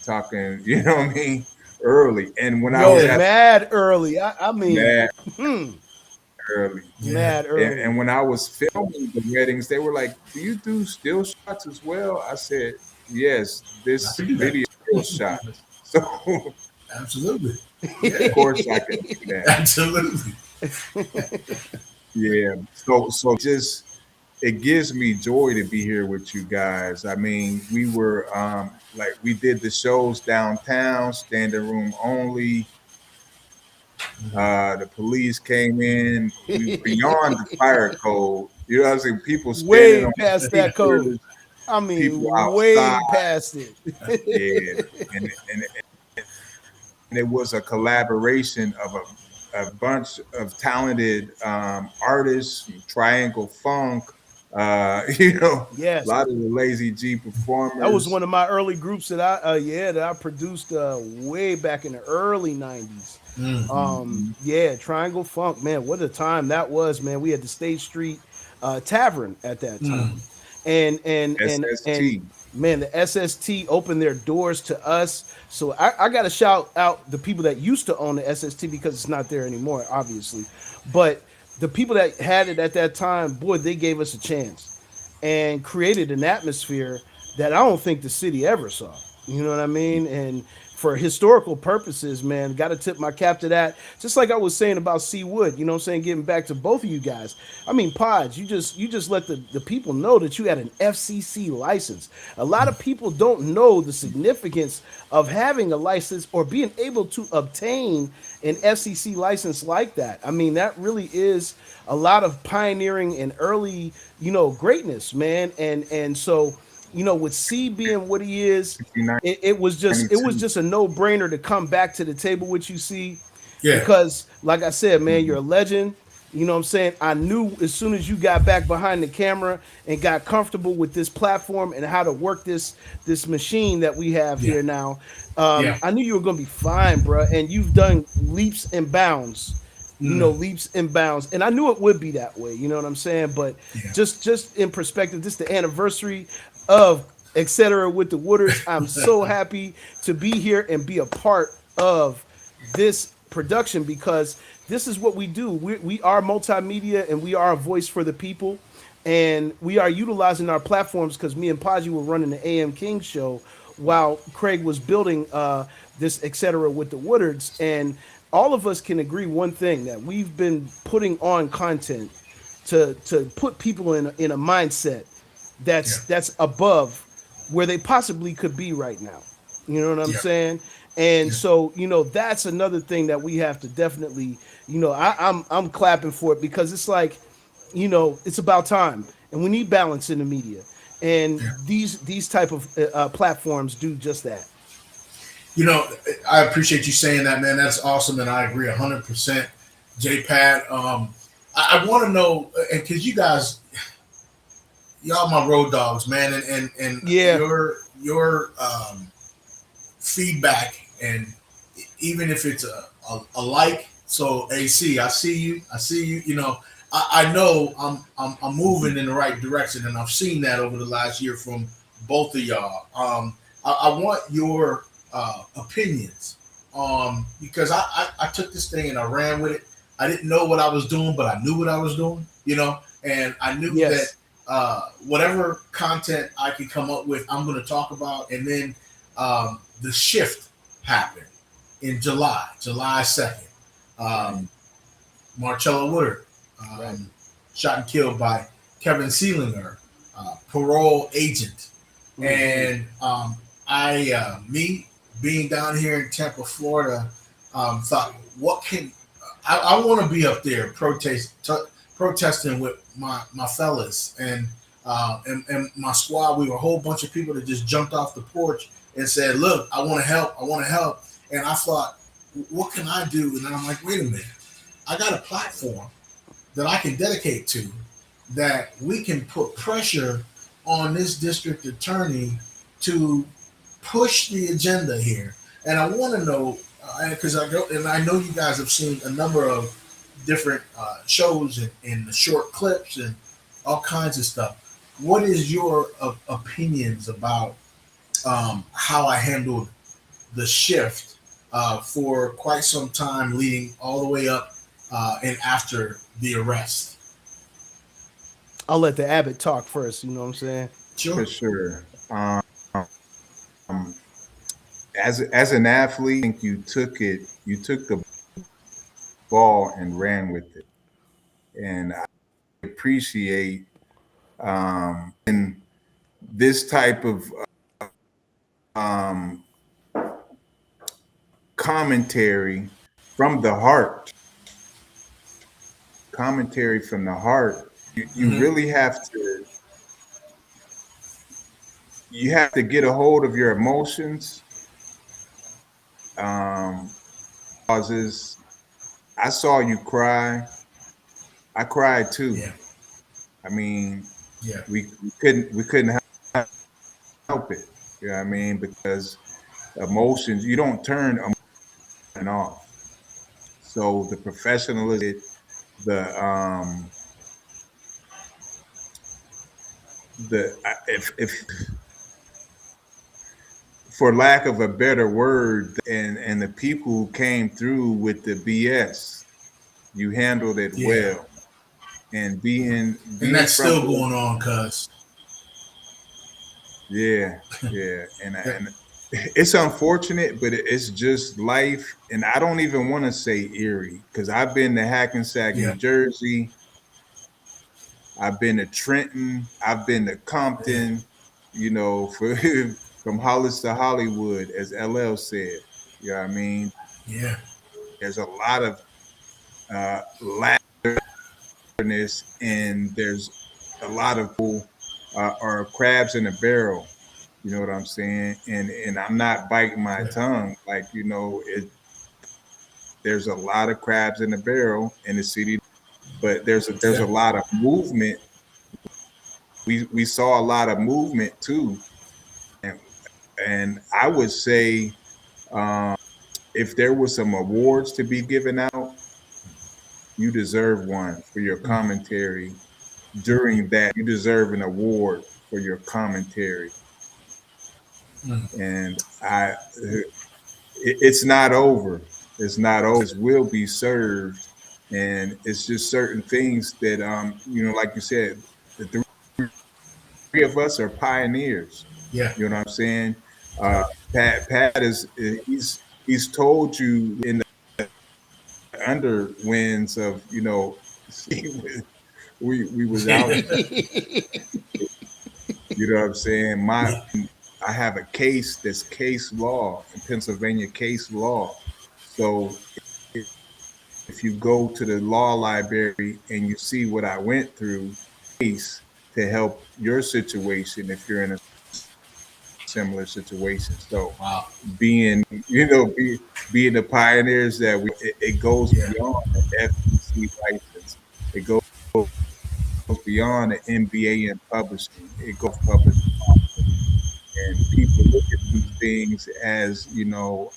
talking, you know what I mean, early. And when I was at
Yo, mad early. I
mad
mean, hmm,
early,
Yeah.
mad
and
early.
when I was filming the weddings, they were like, "Do you do still shots as well?" I said, "Yes,
I
this
can do that.
video still shots." So
Absolutely.
of
Yeah.
course I can do that.
Absolutely.
Yeah. So it gives me joy to be here with you guys. I mean, we were like we did the shows downtown, standing room only. The police came in. We beyond the fire code. You know what I'm saying? People standing
Way
on
past that code.
scooters,
I
people
mean,
outside.
way past it.
Yeah, and it was a collaboration of a bunch of talented artists, Triangle Funk, a lot
Yes,
of the Lazy G
that was
performers.
one of my early groups that I produced way back in the early '90s.
Mm.
Mhm.
Yeah, Triangle Funk, man, what a time that was, man. We had the State Street Tavern at that
Mm.
time, and
SST.
man, the SST opened their doors to us. So I got to shout out the people that used to own the SST because it's not there anymore, obviously. But the people that had it at that time, boy, they gave us a chance and created an atmosphere that I don't think the city ever saw. You know what I mean? And for historical purposes, man, got to tip my cap to that. Just like I was saying about C Wood, you know what I'm saying? Getting back to both of you guys. I mean, Pods, you just let the people know that you had an FCC license. A lot of people don't know the significance of having a license or being able to obtain an FCC license like that. I mean, that really is a lot of pioneering and early, greatness, man. And so, with C being what he is, it was just a no brainer to come back to the table with you, C,
Yeah.
because like I said, man, you're a legend. You know what I'm saying? I knew as soon as you got back behind the camera and got comfortable with this platform and how to work this machine that we have
Yeah.
here now.
Yeah.
I knew you were gonna be fine, bro. And you've done leaps and bounds.
Mm.
Leaps and bounds, and I knew it would be that way. You know what I'm saying? But
Yeah.
just in perspective, this is the anniversary of Etcetera with the Wooders. I'm so happy to be here and be a part of this production because this is what we do. We are multimedia and we are a voice for the people. And we are utilizing our platforms because me and Paji were running the AM King show while Craig was building this Etcetera with the Woodards. And all of us can agree one thing that we've been putting on content to put people in a mindset
Yeah.
that's above where they possibly could be right now. You know what I'm
Yeah.
saying? And
Yeah.
so, that's another thing that we have to definitely, I'm clapping for it because it's like, it's about time, and we need balance in the media, and
Yeah.
these type of platforms do just that.
You know, I appreciate you saying that, man. That's awesome, and I agree 100%. J Pat, I want to know, and because you guys, y'all my road dogs, man, and
Yeah,
your feedback, and even if it's a like, so AC, I see you, I know I'm moving in the right direction, and I've seen that over the last year from both of y'all. I want your opinions on, because I took this thing and I ran with it. I didn't know what I was doing, but I knew what I was doing, and I knew that
Yes.
whatever content I could come up with, I'm going to talk about. And then the shift happened in July 2nd.
Right.
Um, Marcello Woodard,
Right.
shot and killed by Kevin Seelinger, parole agent.
Mm-hmm.
And me being down here in Tampa, Florida, thought, what can I want to be up there protesting with my fellas and my squad. We were a whole bunch of people that just jumped off the porch and said, "Look, I want to help. I want to help." And I thought, what can I do? And then I'm like, wait a minute, I got a platform that I can dedicate to, that we can put pressure on this district attorney to push the agenda here. And I want to know, because I know you guys have seen a number of different shows and the short clips and all kinds of stuff. What is your opinions about how I handled the shift for quite some time, leading all the way up and after the arrest?
I'll let the Abbott talk first. You know what I'm saying?
Sure.
For sure. As an athlete, I think you took the ball and ran with it, and I appreciate in this type of um, commentary from the heart. Commentary from the heart. You
Mm-hmm.
really have to get a hold of your emotions. Um, causes. I saw you cry. I cried too.
Yeah.
I mean,
Yeah.
we couldn't help it. You know what I mean? Because emotions, you don't turn emotion off. So the professionalism, the if for lack of a better word, and the people who came through with the BS, you handled it
Yeah.
well. And being
And
being
that's
from
still going on, cuz.
yeah, yeah, and it's unfortunate, but it's just life. And I don't even want to say Erie because I've been to Hackensack,
Yeah.
New Jersey. I've been to Trenton. I've been to
Yeah.
Compton. For from Hollis to Hollywood, as LL said. You know what I mean?
Yeah.
There's a lot of laughterness, and there's a lot of are crabs in a barrel. You know what I'm saying? And I'm not biting my
Yeah.
tongue. Like, there's a lot of crabs in the barrel in the city, but there's
Yeah.
a lot of movement. We saw a lot of movement too, and I would say if there was some awards to be given out, you deserve one for your
Mm.
commentary during that. You deserve an award for your commentary,
Mm.
and it's not over. It's not over. Will be served, and it's just certain things that like you said, the three of us are pioneers.
Yeah.
You know what I'm saying? Uh, Pat he's told you in the underwinds of we was out. You know what I'm saying?
Yeah.
I have a case that's case law in Pennsylvania, case law. So if you go to the law library and you see what I went through, case to help your situation if you're in a similar situation. So
Wow.
being the pioneers that it goes
Yeah.
beyond the FCC license. It goes beyond the MBA in publishing. It goes publishing, and people look at these things as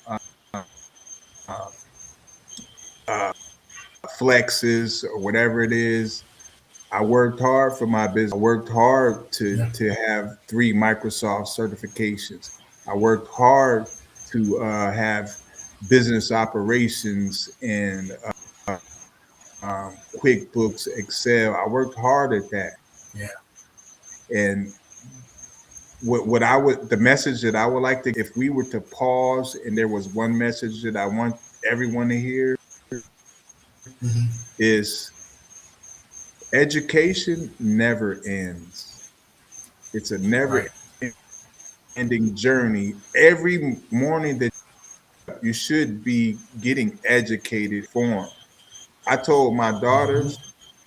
uh, uh, flexes or whatever it is. I worked hard for my business. I worked hard to
Yeah.
have 3 Microsoft certifications. I worked hard to have business operations and QuickBooks, Excel. I worked hard at that.
Yeah.
And what I would, the message that I would like to, if we were to pause and there was one message that I want everyone to hear,
Hmm.
is education never ends. It's a never
Right.
ending journey. Every morning that you should be getting educated, informed. I told my
Hmm.
daughters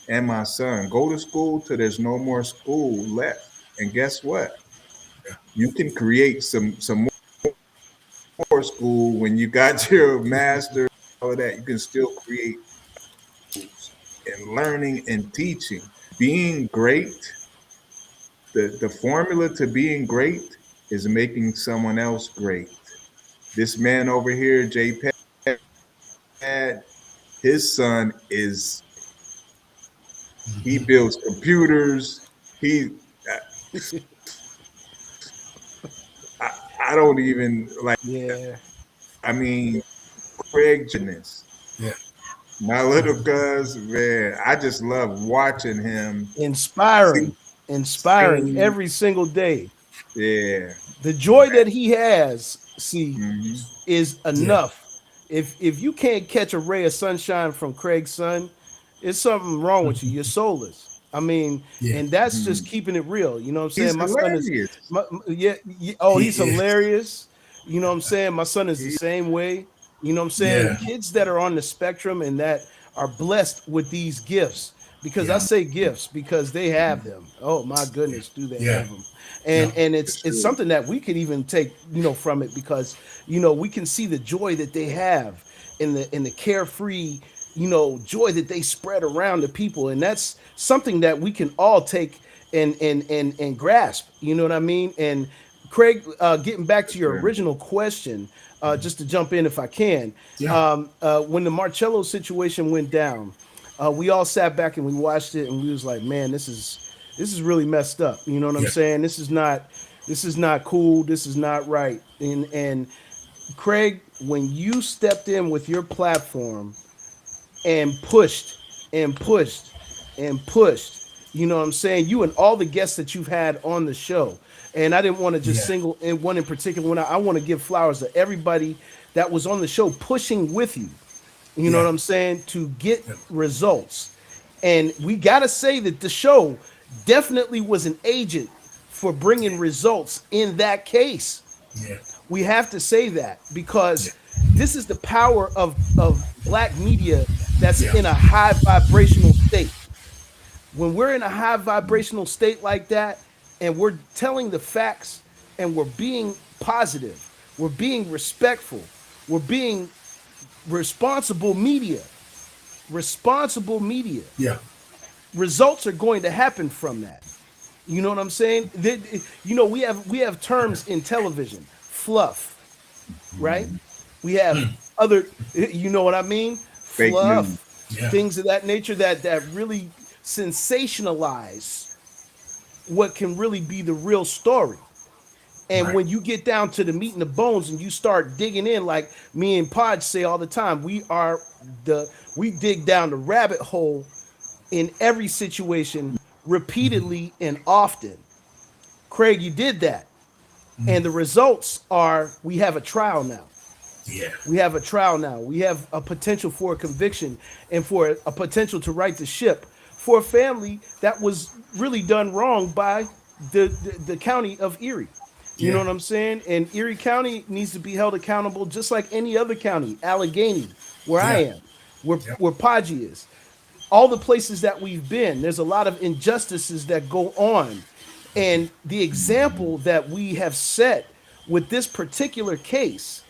and my son, go to school till there's no more school left. And guess what?
Yeah.
You can create some more school when you got your master, all of that. You can still create and learning and teaching. Being great, the formula to being great is making someone else great. This man over here, JPad, his son is, he
Hmm.
builds computers. He, I, I don't even like.
Yeah.
I mean, Craig Jennings,
Yeah.
my little cuz, man, I just love watching him
Inspiring, inspiring
sing.
every single day.
Yeah.
The joy that he has, see,
Hmm.
is
Yeah.
enough. If you can't catch a ray of sunshine from Craig's son, it's something wrong with you. You're soulless. I mean,
Yeah.
and that's
Hmm.
just keeping it real. You know what I'm
He's
saying? My son is,
hilarious.
yeah, yeah. Oh,
He
he's
is.
hilarious. You know what I'm saying? My son is the
He,
same way. You know what I'm saying?
Yeah.
Kids that are on the spectrum and that are blessed with these gifts, because I
Yeah.
say gifts because they have them. Oh my
Yeah.
goodness, do they
Yeah.
have them?
Yeah.
And
it's
it's
true.
something that we could even take, from it, because we can see the joy that they have in the carefree, joy that they spread around the people, and that's something that we can all take and grasp. You know what I mean? And Craig, getting back to
Yes,
your
sir.
original question, just to jump in if I can,
Yeah.
when the Marcello situation went down, we all sat back and we watched it, and we was like, man, this is really messed up. You know what I'm
Yeah.
saying? This is not cool. This is not right. And Craig, when you stepped in with your platform and pushed and pushed and pushed, you know what I'm saying? You and all the guests that you've had on the show. And I didn't want to just
Yeah.
single in one in particular. When I want to give flowers to everybody that was on the show pushing with you. You know
Yeah.
what I'm saying? To get
Yeah.
results. And we got to say that the show definitely was an agent for bringing results in that case.
Yeah.
We have to say that
Yeah.
because this is the power of black media that's
Yeah.
in a high vibrational state. When we're in a high vibrational state like that and we're telling the facts and we're being positive, we're being respectful, we're being responsible media, responsible media,
Yeah.
results are going to happen from that. You know what I'm saying? We have terms in television, fluff, right? We have other, you know what I mean?
Fake news.
Fluff,
Yeah.
things of that nature that really sensationalize what can really be the real story. And
Right.
when you get down to the meat and the bones and you start digging in, like me and Podge say all the time, we dig down the rabbit hole in every situation repeatedly and often. Craig, you did that. And the results are we have a trial now.
Yeah.
We have a trial now. We have a potential for a conviction and for a potential to right the ship for a family that was really done wrong by the county of Erie. You know
Yeah.
what I'm saying? And Erie County needs to be held accountable just like any other county. Allegheny, where I
Yeah.
am, where
Yeah.
where Podgy is, all the places that we've been, there's a lot of injustices that go on. And the example that we have set with this particular case,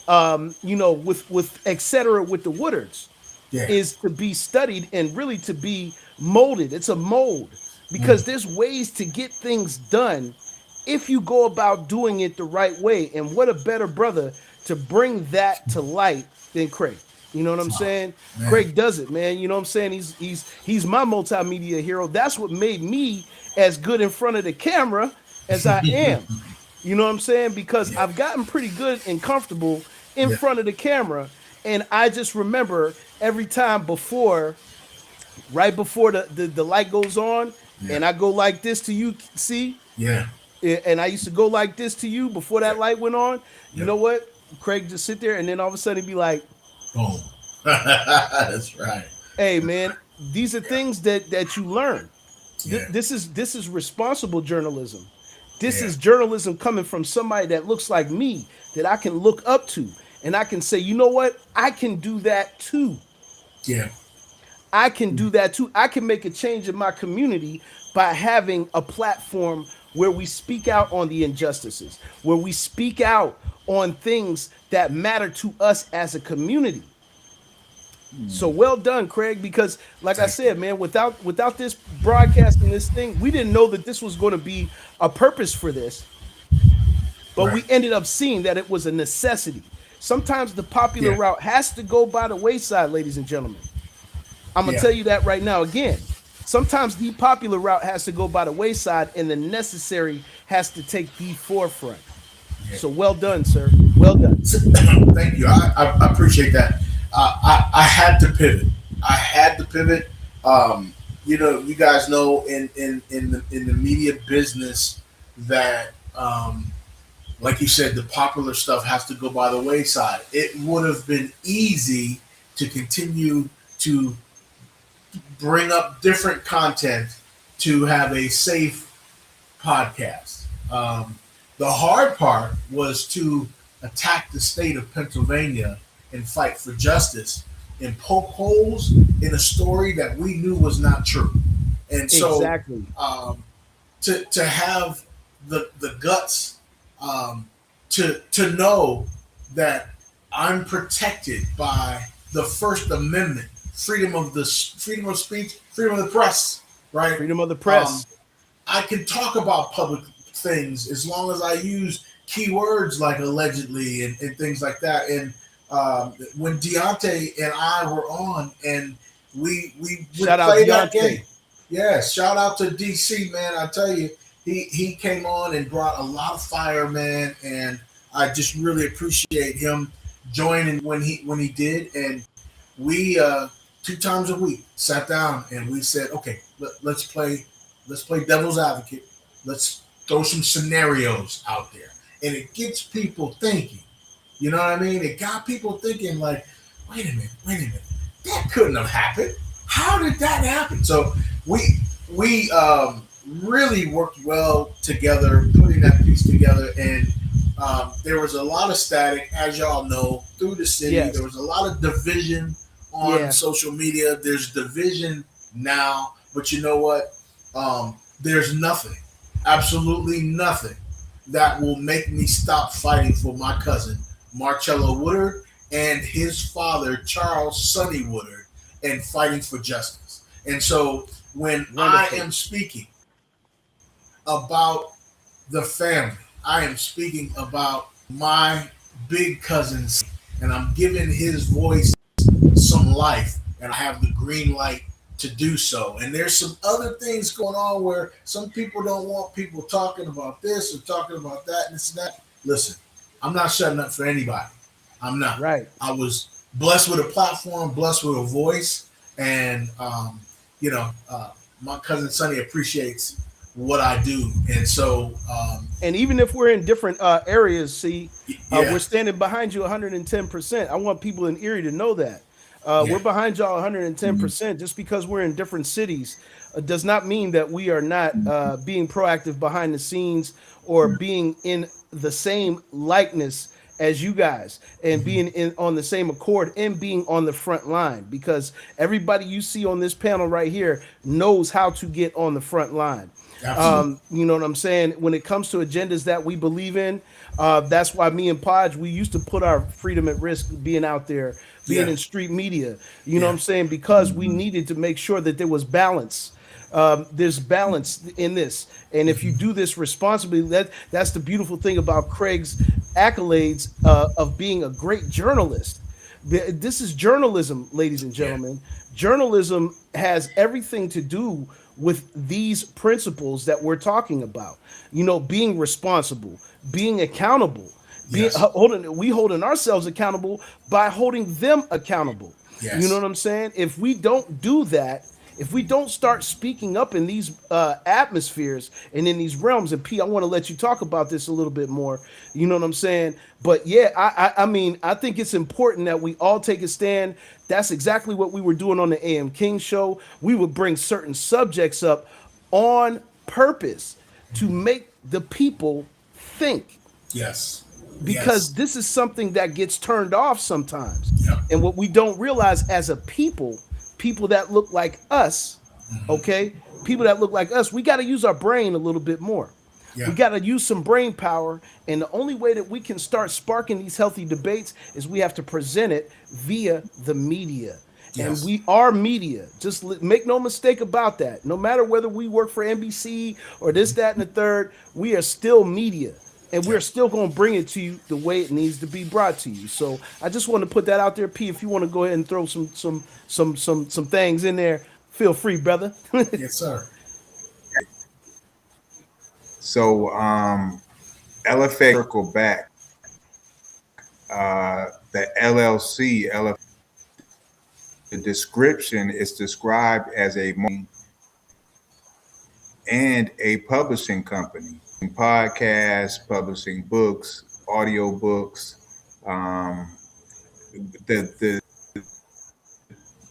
with Etcetera with the Woodards,
Yeah.
is to be studied and really to be molded. It's a mold because there's ways to get things done if you go about doing it the right way. And what a better brother to bring that to light than Craig. You know what I'm
Oh,
saying?
man.
Craig does it, man. You know what I'm saying? He's my multimedia hero. That's what made me as good in front of the camera as I am. You know what I'm saying? Because
Yeah.
I've gotten pretty good and comfortable in
Yeah.
front of the camera. And I just remember every time before, right before the light goes on,
Yeah.
and I go like this to you, see?
Yeah.
And I used to go like this to you before that
Yep.
light went on. You
Yep.
know what? Craig just sit there and then all of a sudden be like,
Boom. That's right.
hey man, these are
Yeah.
things that you learn.
Yeah.
This is responsible journalism. This
Yeah.
is journalism coming from somebody that looks like me that I can look up to and I can say, you know what? I can do that too.
Yeah.
I can do that too. I can make a change in my community by having a platform where we speak out on the injustices, where we speak out on things that matter to us as a community. So well done, Craig, because like I
Thank you.
said, man, without this broadcasting this thing, we didn't know that this was going to be a purpose for this, but
Right.
we ended up seeing that it was a necessity. Sometimes the popular
Yeah.
route has to go by the wayside, ladies and gentlemen. I'm gonna
Yeah.
tell you that right now again. Sometimes the popular route has to go by the wayside and the necessary has to take the forefront.
Yeah.
So well done, sir. Well done.
Thank you. I appreciate that. I had to pivot. I had to pivot. You guys know in the media business that, like you said, the popular stuff has to go by the wayside. It would have been easy to continue to bring up different content to have a safe podcast. The hard part was to attack the state of Pennsylvania and fight for justice and poke holes in a story that we knew was not true. And so,
Exactly.
um, to have the guts, to know that I'm protected by the First Amendment, freedom of speech, freedom of the press, right?
Freedom of the
Um,
press.
I can talk about public things as long as I use keywords like allegedly and things like that. And when Deontay and I were on, and we would
Shout out
play that game.
Deontay.
Yeah, shout out to DC, man. I tell you, he came on and brought a lot of fire, man, and I just really appreciate him joining when he did. And we 2 times a week sat down and we said, okay, let's play devil's advocate. Let's throw some scenarios out there, and it gets people thinking. You know what I mean? It got people thinking like, wait a minute, that couldn't have happened. How did that happen? So we really worked well together, putting that piece together, and there was a lot of static, as y'all know, through the city. There
Yes.
was a lot of division on
Yeah.
social media. There's division now, but you know what? There's nothing, absolutely nothing, that will make me stop fighting for my cousin Marcello Woodard and his father Charles Sonny Woodard, and fighting for justice. And so when I
Wonderful.
am speaking about the family, I am speaking about my big cousin, and I'm giving his voice some life, and I have the green light to do so. And there's some other things going on where some people don't want people talking about this or talking about that and this and that. Listen, I'm not shutting up for anybody. I'm not.
Right.
I was blessed with a platform, blessed with a voice, and my cousin Sonny appreciates what I do, and so
And even if we're in different areas, see, we're
yeah,
standing behind you 110%. I want people in Erie to know that. We're
yeah,
behind y'all 110%. Just because we're in different cities does not mean that we are not being proactive behind the scenes or being in the same likeness as you guys and
hmm,
being in on the same accord and being on the front line, because everybody you see on this panel right here knows how to get on the front line.
absolutely,
You know what I'm saying? When it comes to agendas that we believe in, that's why me and Podge, we used to put our freedom at risk being out there, being
yeah,
in street media. You know what
yeah,
I'm saying? Because we needed to make sure that there was balance. There's balance in this, and if you
hmm,
do this responsibly, that's the beautiful thing about Craig's accolades of being a great journalist. This is journalism, ladies and
yeah,
gentlemen. Journalism has everything to do with these principles that we're talking about. You know, being responsible, being accountable, being
Yes.
holding ourselves accountable by holding them accountable. You know
Yes.
what I'm saying? If we don't do that, if we don't start speaking up in these atmospheres and in these realms, and P, I want to let you talk about this a little bit more. You know what I'm saying? But yeah, I mean, I think it's important that we all take a stand. That's exactly what we were doing on the AM King show. We would bring certain subjects up on purpose to make the people think,
Yes.
because
Yes.
this is something that gets turned off sometimes.
Yep.
And what we don't realize as a people, people that look like us, okay, people that look like us, we got to use our brain a little bit more. We
Yeah.
got to use some brain power. And the only way that we can start sparking these healthy debates is we have to present it via the media. And
Yes.
we are media. Just make no mistake about that. No matter whether we work for NBC or this, that, and the third, we are still media. And we're
Yep.
still going to bring it to you the way it needs to be brought to you. So I just want to put that out there, P. If you want to go ahead and throw some things in there, feel free, brother.
Yes, sir.
So LFA circle back. The LLC, the description is described as a and a publishing company, podcasts, publishing books, audio books. Um, the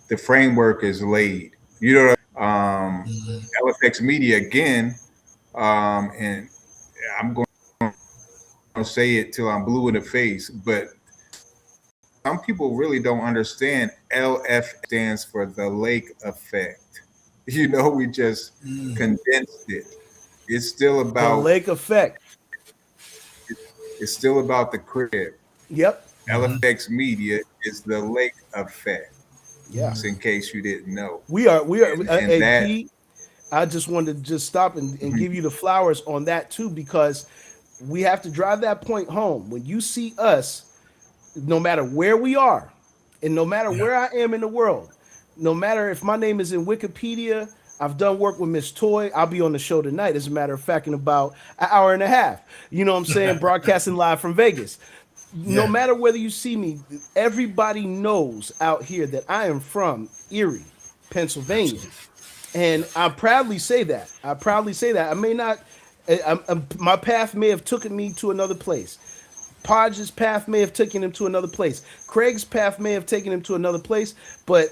the framework is laid. You know,
Mhm.
LFX Media again, and I'm going to say it till I'm blue in the face, but some people really don't understand. LF stands for the lake effect. You know, we just
Mm.
condensed it. It's still
The
about
lake effect.
it's still about the crib.
Yep.
Mhm.
LFX Media is the lake effect.
Yeah.
Just in case you didn't know,
We are
and
hey
that
P, I just wanted to just stop and give you the flowers on that too, because we have to drive that point home. When you see us, no matter where we are, and no matter
Yeah.
where I am in the world, no matter if my name is in Wikipedia, I've done work with Miss Toy. I'll be on the show tonight, as a matter of fact, in about an hour and a half. You know what I'm saying? Broadcasting live from Vegas. No
Yeah.
matter whether you see me, everybody knows out here that I am from Erie, Pennsylvania.
Absolutely.
And
Yep.
I proudly say that. I proudly say that. I may not, my path may have taken me to another place. Podge's path may have taken him to another place. Craig's path may have taken him to another place, but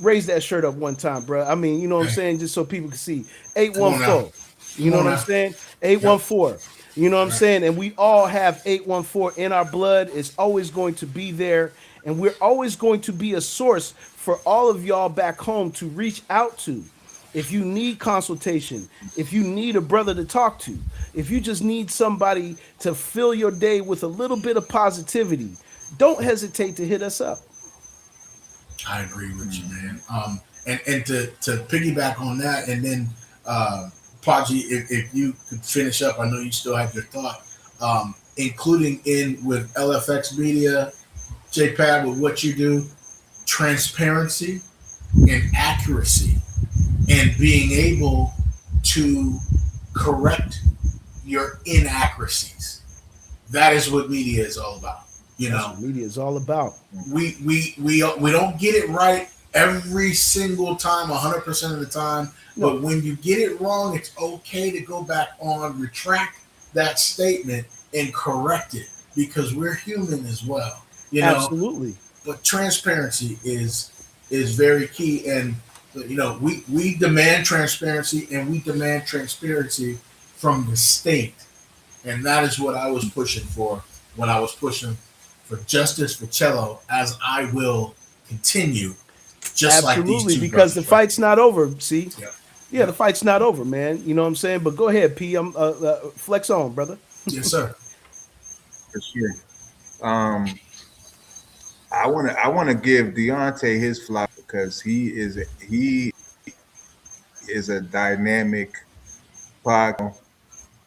raise that shirt up one time, bro. I mean, you know what I'm
Hey,
saying? Just so people can see.
come on now.
814. You
Come
know
on
what I'm
now.
saying?
Yep.
814. You know what I'm
Right.
saying? And we all have 814 in our blood. It's always going to be there. And we're always going to be a source for all of y'all back home to reach out to. If you need consultation, if you need a brother to talk to, if you just need somebody to fill your day with a little bit of positivity, don't hesitate to hit us up.
I agree with you, man. And to piggyback on that, and then Paji, if you could finish up, I know you still have your thought, including in with LFX Media, JPad, with what you do, transparency and accuracy, and being able to correct your inaccuracies. That is what media is all about. You
That's
know,
what media is all about.
we don't get it right every single time, 100% of the time.
No,
But when you get it wrong, it's okay to go back on, retract that statement, and correct it, because we're human as well. You know,
absolutely.
but transparency is very key, and we demand transparency, and we demand transparency from the state, and that is what I was pushing for when I was pushing for justice for Cello, as I will continue, just like these
Absolutely,
two
because the
brothers right
fight's not over. See,
here. Yep.
yeah, the
Yep.
fight's not over, man. You know what I'm saying? But go ahead, P. I'm flex on, brother.
Yes, sir.
for sure. Um, I want to give Deontay his flowers because he is a dynamic podcast.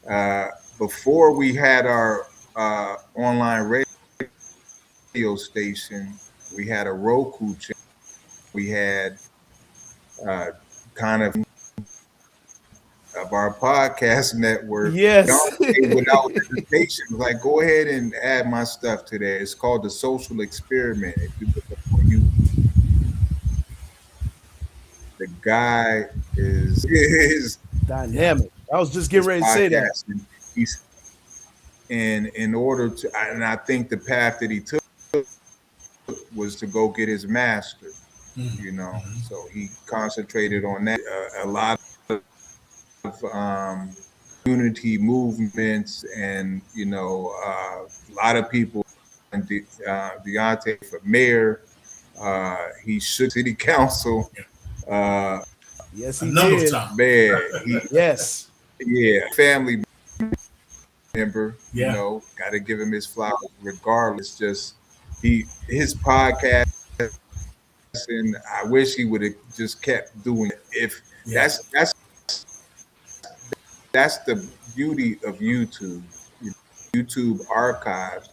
Uh, Before we had our online radio station, we had a Roku channel. We had kind of of our podcast network.
Yes.
Beyonce, without hesitation, like, go ahead and add my stuff to there. It's called The Social Experiment. If you look up on YouTube, the guy is
Yeah.
Dynamic. I was just getting
his
ready to say that.
podcast, and he's in order to, and I think the path that he took was to go get his master. So he concentrated on that. A lot of unity movements, and a lot of people. And Deontay for mayor, he shook city council. Uh,
Yes,
A
he
number of
did.
times.
man,
Yes.
family member.
Yeah.
Got to give him his flowers, regardless. Just his podcast, and I wish he would have just kept doing it. If
Yeah.
that's the beauty of YouTube. YouTube archives.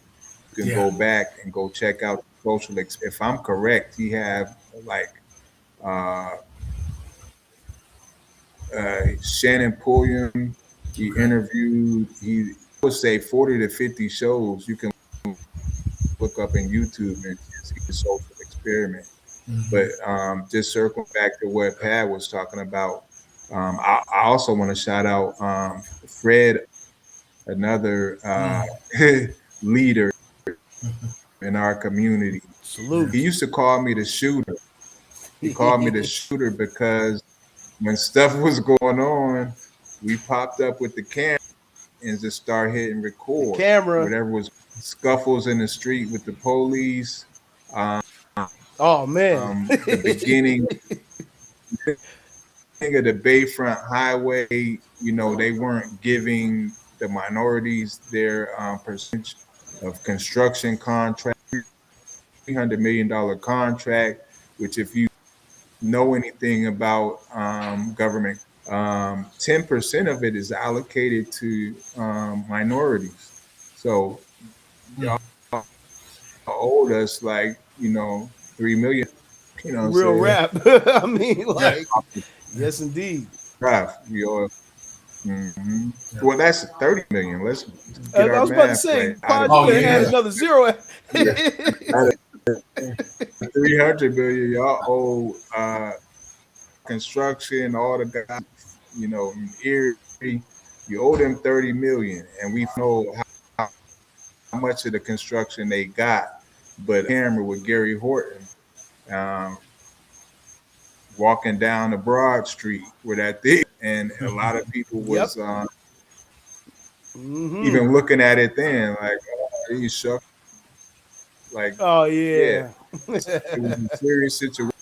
You can go back and go check out social. If I'm correct, he have like uh, Shannon Pulliam. He
Okay.
interviewed. He would say 40 to 50 shows. You can look up in YouTube and see the social experiment. But just circling back to what Pat was talking about, I also want to shout out Fred, another leader in our community. He
Salute.
used to call me the shooter. He called me the shooter because when stuff was going on, we popped up with the camera and just start hitting record.
Camera.
Whatever was scuffles in the street with the police.
Oh man.
The beginning of the Bayfront Highway, they weren't giving the minorities their percentage of construction contract, $300 million contract, which if you know anything about government, 10% of it is allocated to minorities. So y'all owed us like, 3 million,
Real rap. I mean, like, yes, indeed.
We owe. Well, that's 30 million. Let's
I
get our
was about to
math
say,
right.
Pod,
Oh,
you could
yeah.
add another zero.
300 million, y'all owe construction, all the guys, in Erie, you owe them 30 million, and we know how much of the construction they got. But camera with Gary Horton, walking down the Broad Street where that thing, and a lot of people was even looking at it then, like, oh, he shook. Like,
Oh yeah.
it was a serious situation,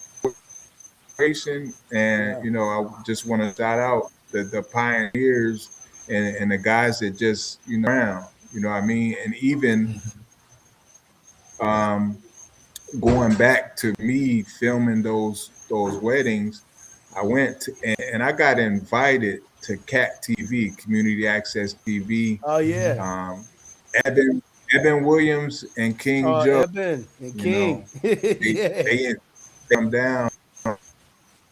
and I just want to shout out the pioneers and the guys that just around, what I mean, and even going back to me filming those weddings, I went to, and I got invited to CAT TV, Community Access TV.
Oh yeah.
Evan Williams and King Joe.
Eben and King.
They come down.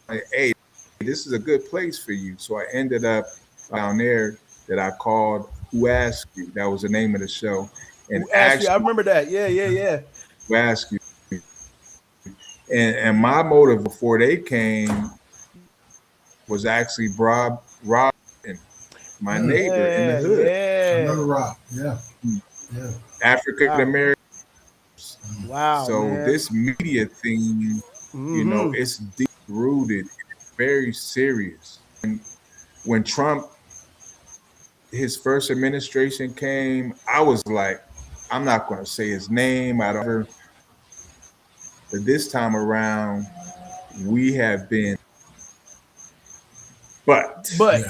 Like, hey, this is a good place for you. So I ended up down there that I called Who Asked You. That was the name of the show. And
Actually, I remember that. Yeah.
Who Asked You. And my motive before they came was actually Rob, my neighbor in the hood.
I remember Rob. Yeah.
African American.
Wow.
So
man.
this media thing, it's deep rooted, very serious. And when Trump, his first administration came, I was like, I'm not going to say his name. But this time around, we have been, but like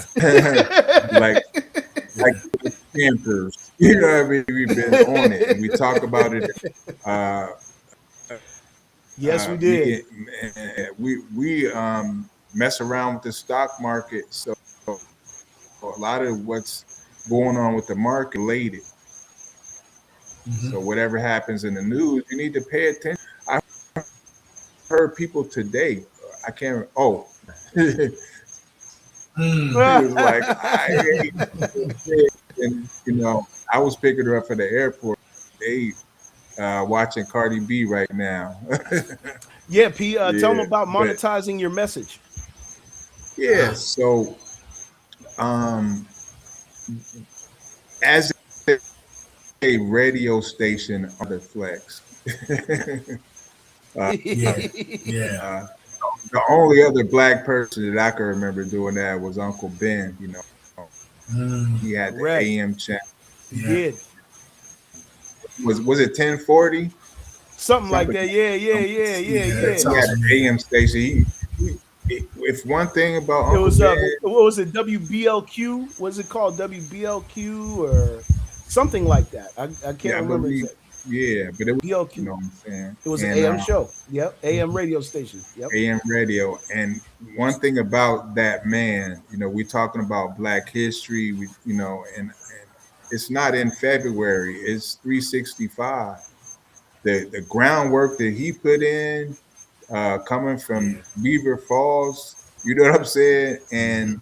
campers, what I mean? We've been on it. We talk about it.
Yes, we did.
We mess around with the stock market, so a lot of what's going on with the market related. So whatever happens in the news, you need to pay attention. I heard people today. I can't.
Mm.
He was like, I hate you. And I was picking her up for the airport. They watching Cardi B right now.
Yeah, P. Tell them
Yeah,
about
but
monetizing your message.
yeah. So um, as a radio station on the flex, uh,
Yeah, yeah.
uh, the only other black person that I can remember doing that was Uncle Ben.
Mm.
He had the
Correct.
AM channel.
He
Yeah,
did
Was it 1040?
something like
Something.
that. Yeah, yeah, yeah, yeah,
yeah. That
yeah.
He had
sounds
an
familiar.
AM station. If one thing about
It
Uncle
was
Ben,
what was it? WBLQ? Was it called WBLQ or something like that? I can't
yeah, I
remember
believe,
exactly.
yeah, but it was,
BLQ.
what I'm saying,
It was an
and
AM show. Yep, AM radio station. Yep.
AM radio. And one thing about that man, we're talking about Black history, and it's not in February, it's 365. The groundwork that he put in, coming from
Yeah.
Beaver Falls, you know what I'm saying?
Hmm.
And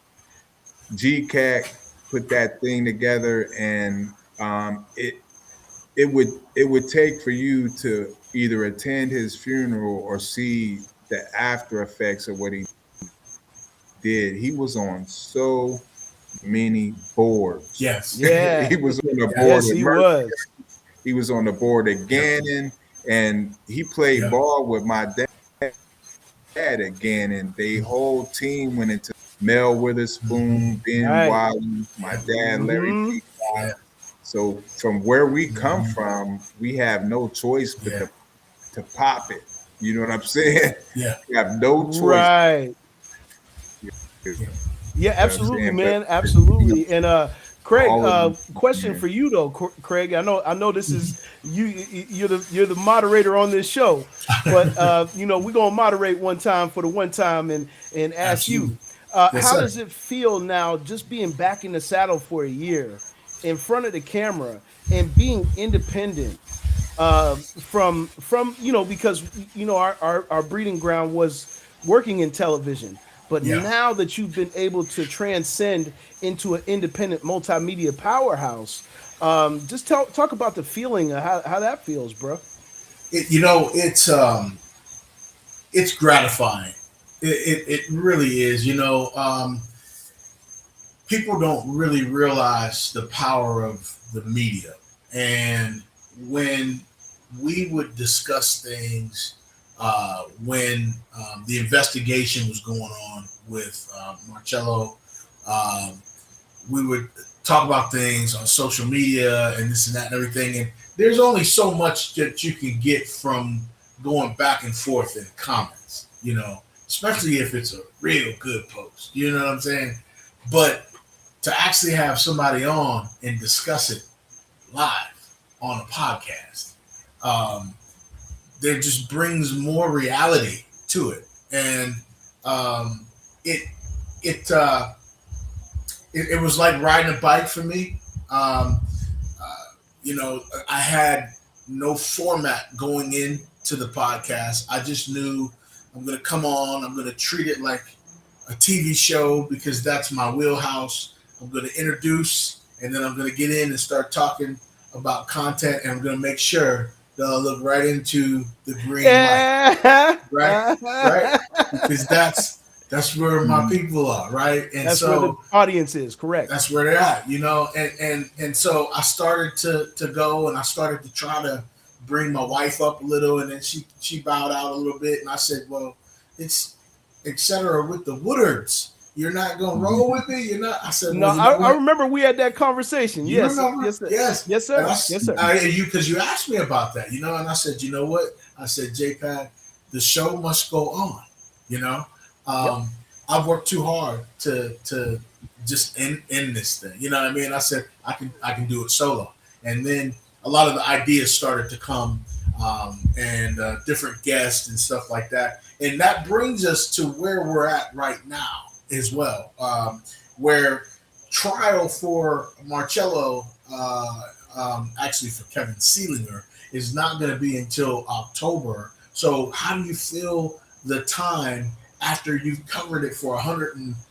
GCAC put that thing together, and it would take for you to either attend his funeral or see the after effects of what he did. He was on so many boards.
Yes.
Yeah.
He was on the
Yeah.
board
Yes,
of
he
Murphy.
was.
He was on the board of
Yep.
Gannon, and he played
Yep.
ball with my dad at Gannon. They whole team went into Mel
Hmm.
Witherspoon, Ben
Right.
Wiley, my
Yep.
dad, Larry
Mm-hmm.
Peacock.
Yeah.
So from where we come
Hmm.
from, we have no choice but
Yeah.
to pop it. You know what I'm saying?
Yeah.
We have no choice.
Right.
You
Yeah.
Yeah,
know what I'm
absolutely,
saying? But
man, absolutely. And Craig,
all of them.
question
Yeah.
for you though, Craig. I know this is you're the moderator on this show, but we're gonna moderate one time for the one time and ask
Absolutely.
you,
Yes,
how
sir.
does it feel now, just being back in the saddle for a year, in front of the camera, and being independent from because our breeding ground was working in television, but
Yeah.
now that you've been able to transcend into an independent multimedia powerhouse, just talk about the feeling of how that feels, bro.
It's gratifying. It really is. People don't really realize the power of the media. And when we would discuss things, when the investigation was going on with Marcello, um, we would talk about things on social media and this and that and everything. And there's only so much that you can get from going back and forth in comments, especially if it's a real good post. You know what I'm saying? But to actually have somebody on and discuss it live on a podcast, um, there just brings more reality to it, and um, it it, uh, it was like riding a bike for me. Um, uh, I had no format going into the podcast. I just knew I'm going to come on. I'm going to treat it like a TV show because that's my wheelhouse. I'm going to introduce, and then I'm going to get in and start talking about content, and I'm going to make sure that I look right into the green light,
Yeah.
right, right, because that's where my
Mhm.
people are, right, and
That's where the
so
audience is. Correct.
that's where they're at, and so I started to go, and I started to try to bring my wife up a little, and then she bowed out a little bit, and I said, well, it's etc. with the Woodards. You're not gonna roll with me. You're not. I said,
No,
well, you
I,
know
I
what?
remember we had that conversation.
You
Yes,
remember?
yes, sir.
Yes.
Yes,
And
sir. Yes, sir.
because you asked me about that, and I said, you know what? I said, JPad, the show must go on. You know,
Yep.
I've worked too hard to just end this thing. You know what I mean? I said I can do it solo, and then a lot of the ideas started to come, and different guests and stuff like that, and that brings us to where we're at right now as well, where trial for Marcello, actually for Kevin Seelinger, is not going to be until October. So, how do you feel the time after you've covered it for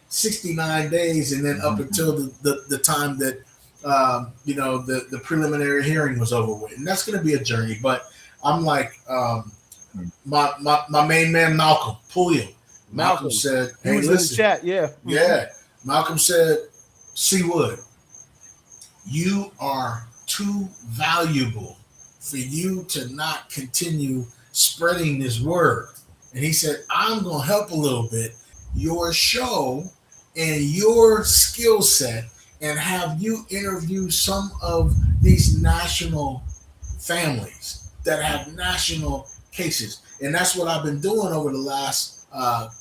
69 days, and then up until the time that the preliminary hearing was over with, and that's going to be a journey. But I'm like, my main man Malcolm Pulliam. Malcolm
Malcolm.
said,
He
"Hey,
was in the
listen,
chat. Yeah.
yeah." Malcolm said, "C Wood, you are too valuable for you to not continue spreading this word." And he said, "I'm going to help a little bit. Your show and your skill set, and have you interview some of these national families that have national cases." And that's what I've been doing over the last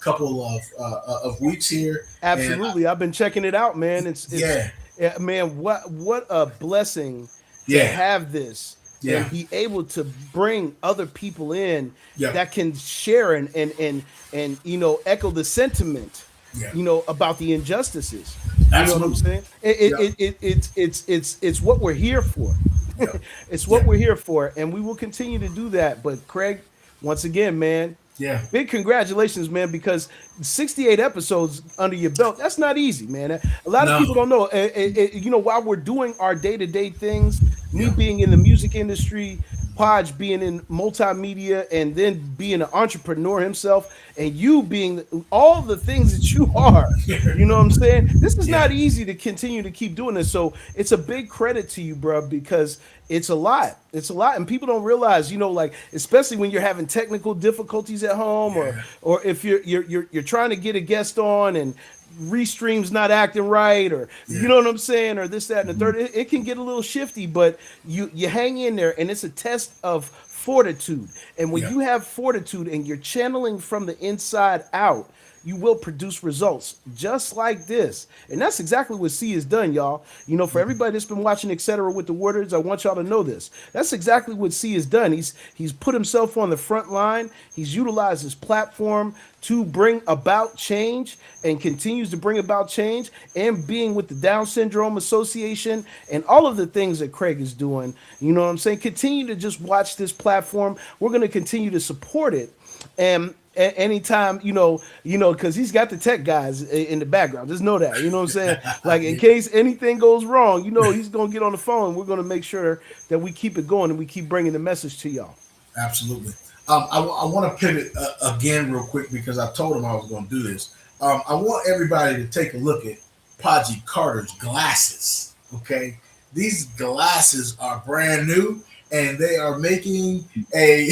couple of weeks here. And
Absolutely. I've been checking it out, man. It's
yeah,
yeah, man, what a blessing to
yeah,
have this and
yeah,
be able to bring other people in
yeah,
that can share and echo the sentiment,
yeah,
about the injustices. You know what I'm
absolutely.
saying?
Yeah,
It's what we're here for.
yeah,
It's
yeah,
what we're here for, and we will continue to do that. But Craig, once again, man,
yeah,
big congratulations, man, because 68 episodes under your belt, that's not easy, man. A lot of people
no,
don't know. While we're doing our day-to-day things, me
yeah,
being in the music industry, Podge being in multimedia, and then being an entrepreneur himself, and you being all the things that you are, you know what I'm saying? This is
yeah,
not easy to continue to keep doing this. So it's a big credit to you, bro, because it's a lot. It's a lot, and people don't realize, like especially when you're having technical difficulties at home,
yeah,
or if you're trying to get a guest on and restream's not acting right, or you
yeah,
know what I'm saying, or this, that, and the
Mhm.
third. It can get a little shifty, but you hang in there, and it's a test of fortitude. And when
yeah,
you have fortitude and you're channeling from the inside out, you will produce results just like this. And that's exactly what C has done, y'all. For everybody that's been watching Etcetera with the Warders, I want y'all to know this. That's exactly what C has done. He's put himself on the front line. He's utilized his platform to bring about change and continues to bring about change, and being with the Down Syndrome Association and all of the things that Craig is doing. You know what I'm saying? Continue to just watch this platform. We're going to continue to support it. And anytime, because he's got the tech guys in the background. Just know that. You know what I'm saying? Like, in
yeah,
case anything goes wrong, he's going to get on the phone. We're going to make sure that we keep it going and we keep bringing the message to y'all.
absolutely. I want to pivot again real quick because I told him I was going to do this. I want everybody to take a look at Podgy Carter's glasses. Okay, these glasses are brand new, and they are making a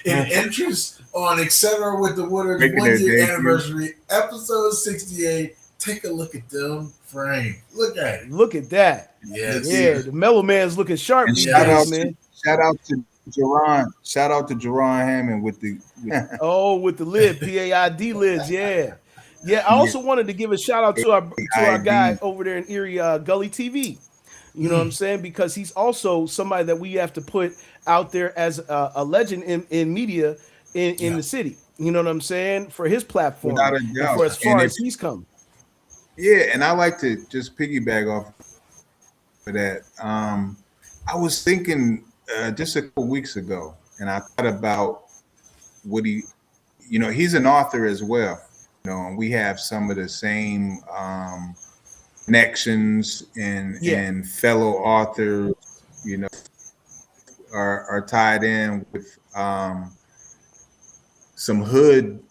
an entrance on Etcetera with the Woodard's
Making their
1 year
debut.
anniversary, episode 68. Take a look at them frame. Look at it.
Look at that.
Look
Yes.
Yeah,
here.
the mellow man's looking sharp
And
these
Yes.
days, man.
shout out to Jerron Hammond with
Oh, with the lid, PAID lids, yeah. Yeah, I
yeah,
also wanted to give a shout out to our guy
ID.
over there in Erie, Gully TV. You know what I'm
Mm,
saying? Because he's also somebody that we have to put out there as a legend in media in
yeah.
the city. You know what I'm saying? For his platform
Without a
and
doubt.
for as
And
far
if
as he's come.
yeah, and I like to just piggyback off of that. I was thinking just a couple weeks ago, and I thought about what he's an author as well. And we have some of the same connections
Yeah.
and fellow authors, you know, are tied in with some hood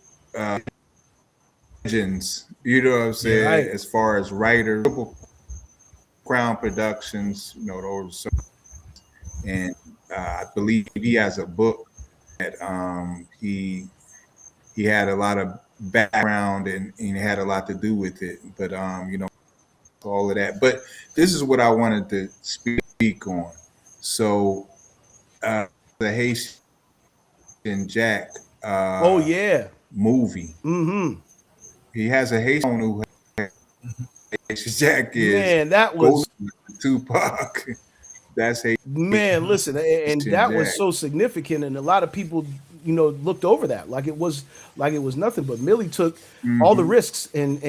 legends, you know what I'm
Yeah.
saying,
Right.
as far as writers, Crown Productions, those, and I believe he has a book that he had a lot of background and had a lot to do with it. But all of that. But this is what I wanted to speak on. So the Haitian Jack
Oh yeah.
movie.
Mm-hmm.
He has a Haitian who Haitian Jack is
Man, that
Ghost
was
Tupac. That's
Man, listen, and
Haitian
that was
Jack.
so significant, and a lot of people, looked over that like it was nothing. But Millie took all the
Hmm.
risks and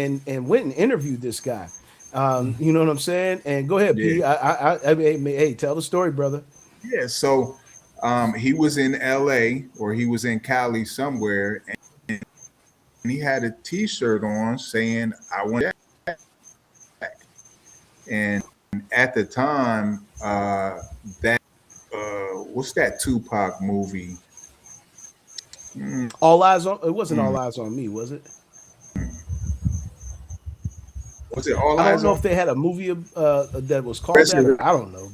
went and interviewed this guy. You know what I'm saying? And go ahead,
Yeah,
P. I mean, hey, tell the story, brother.
yeah. So he was in L.A. or he was in Cali somewhere, and he had a T-shirt on saying, "I want Jack." And at the time, that what's that Tupac movie? Mm,
All eyes on. It wasn't all eyes on me, was it?
was it All
I don't
Eyes
know
on
if they had a movie that was called that, or
Resurrection?
I don't know.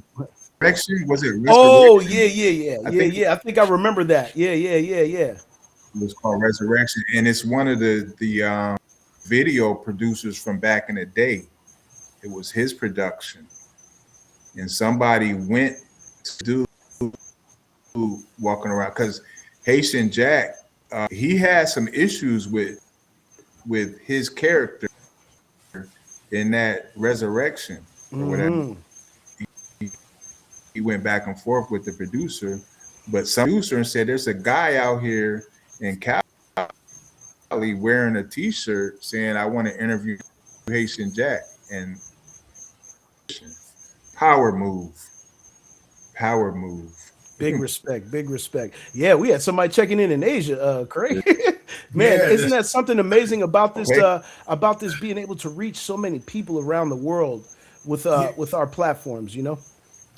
Was it
Oh
Resurrection?
yeah, yeah, yeah,
I
yeah,
think
yeah. I think I remember that. Yeah, yeah, yeah, yeah.
it was called Resurrection, and it's one of the video producers from back in the day. It was his production, and somebody went to do walking around because Haitian Jack, he had some issues with his character in that Resurrection or whatever.
Hmm.
He went back and forth with the producer, but some producer said there's a guy out here in Cali wearing a T-shirt saying I want to interview Haitian Jack, and power move, power move.
Big respect, big respect. Yeah, we had somebody checking in Asia, Craig. Man,
Yeah,
isn't that something amazing
Okay.
about this being able to reach so many people around the world
yeah.
with our platforms, you know?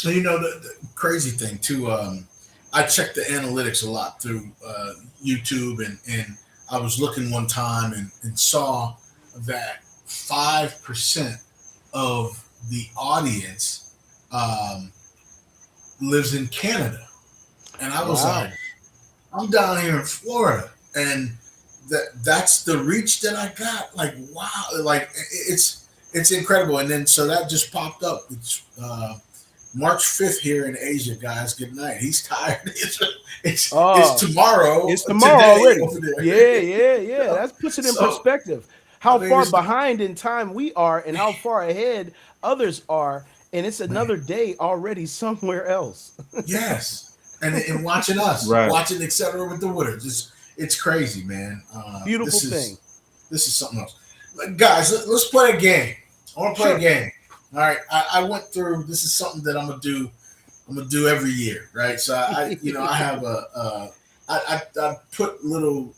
You know the crazy thing too. I check the analytics a lot through YouTube, and I was looking one time and saw that 5% of the audience um, lives in Canada, and I was like,
Wow.
I'm down here in Florida, and that's the reach that I got. Like wow, like it's incredible. And then so that just popped up. It's March 5th here in Asia, guys. Good night. He's tired. It's
Oh,
tomorrow,
it's tomorrow
today
already.
over there.
Yeah, yeah, yeah.
So,
That puts it in
so,
perspective.
I
How
mean,
far
it's
behind in time we are and how far ahead others are. And it's
man,
another day already somewhere else.
yes, and watching us,
Right.
watching Etcetera with the Wooders, it's crazy, man.
Beautiful
This
thing.
is this is something else. Like, guys, let's play a game. I want to play a
Sure.
game. All right, I went through. This is something that I'm gonna do. I'm gonna do every year, right? So I have I put little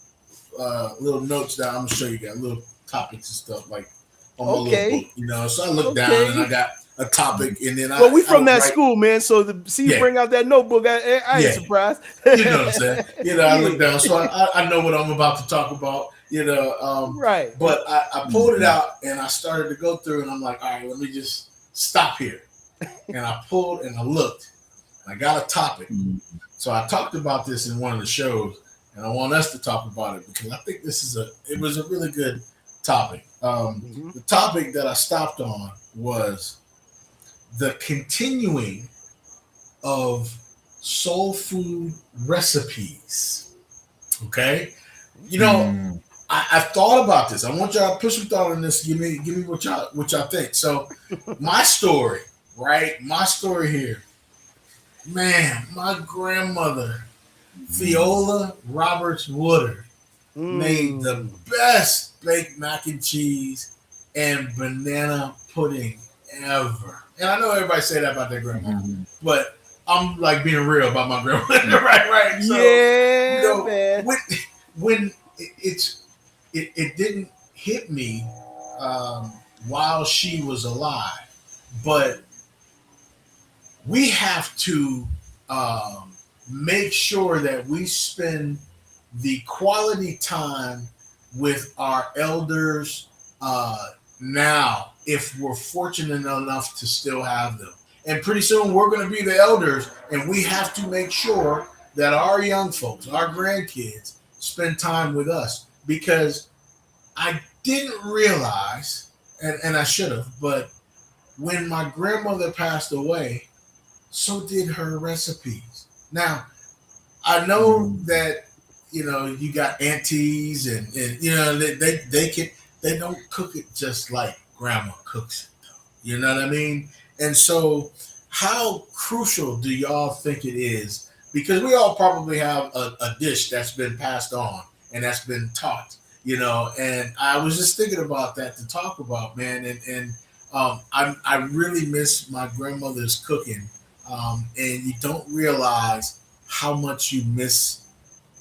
notes down. I'm gonna show you guys little topics and stuff like on my little book,
Okay.
So I look down and I
Okay.
got a topic, and then
Well, we
I
from
would
that
write.
school, man. So to see you
Yeah,
bring out that notebook, I ain't
yeah,
surprised.
you know what I'm saying. I look
Yeah.
down, so I know what I'm about to talk about.
Right.
But I pulled it out and I started to go through, and I'm like, all right, let me just stop here. And I pulled and I looked, and I got a topic. So I talked about this in one of the shows, and I want us to talk about it because I think it was a really good topic.
Mhm.
The topic that I stopped on was the continuing of soul food recipes. Okay, you know,
Mm.
I thought about this. I want y'all to put some thought on this. Give me what y'all think. So, my story, right? My story here, man. My grandmother, Fiola Roberts Woodard, made the
Mm.
best baked mac and cheese and banana pudding ever. And I know everybody say that about their grandma,
Mhm.
but I'm like being real about my grandmother, right? Right. So,
Yeah, man.
when it didn't hit me um, while she was alive, but we have to um, make sure that we spend the quality time with our elders now if we're fortunate enough to still have them. And pretty soon we're going to be the elders, and we have to make sure that our young folks, our grandkids, spend time with us because I didn't realize, and I should have, but when my grandmother passed away, so did her recipes. Now, I know
Mhm.
that you got aunties and they can they don't cook it just like grandma cooks it though. You know what I mean? And so how crucial do y'all think it is? Because we all probably have a dish that's been passed on and that's been taught, and I was just thinking about that to talk about, man, and I really miss my grandmother's cooking, and you don't realize how much you miss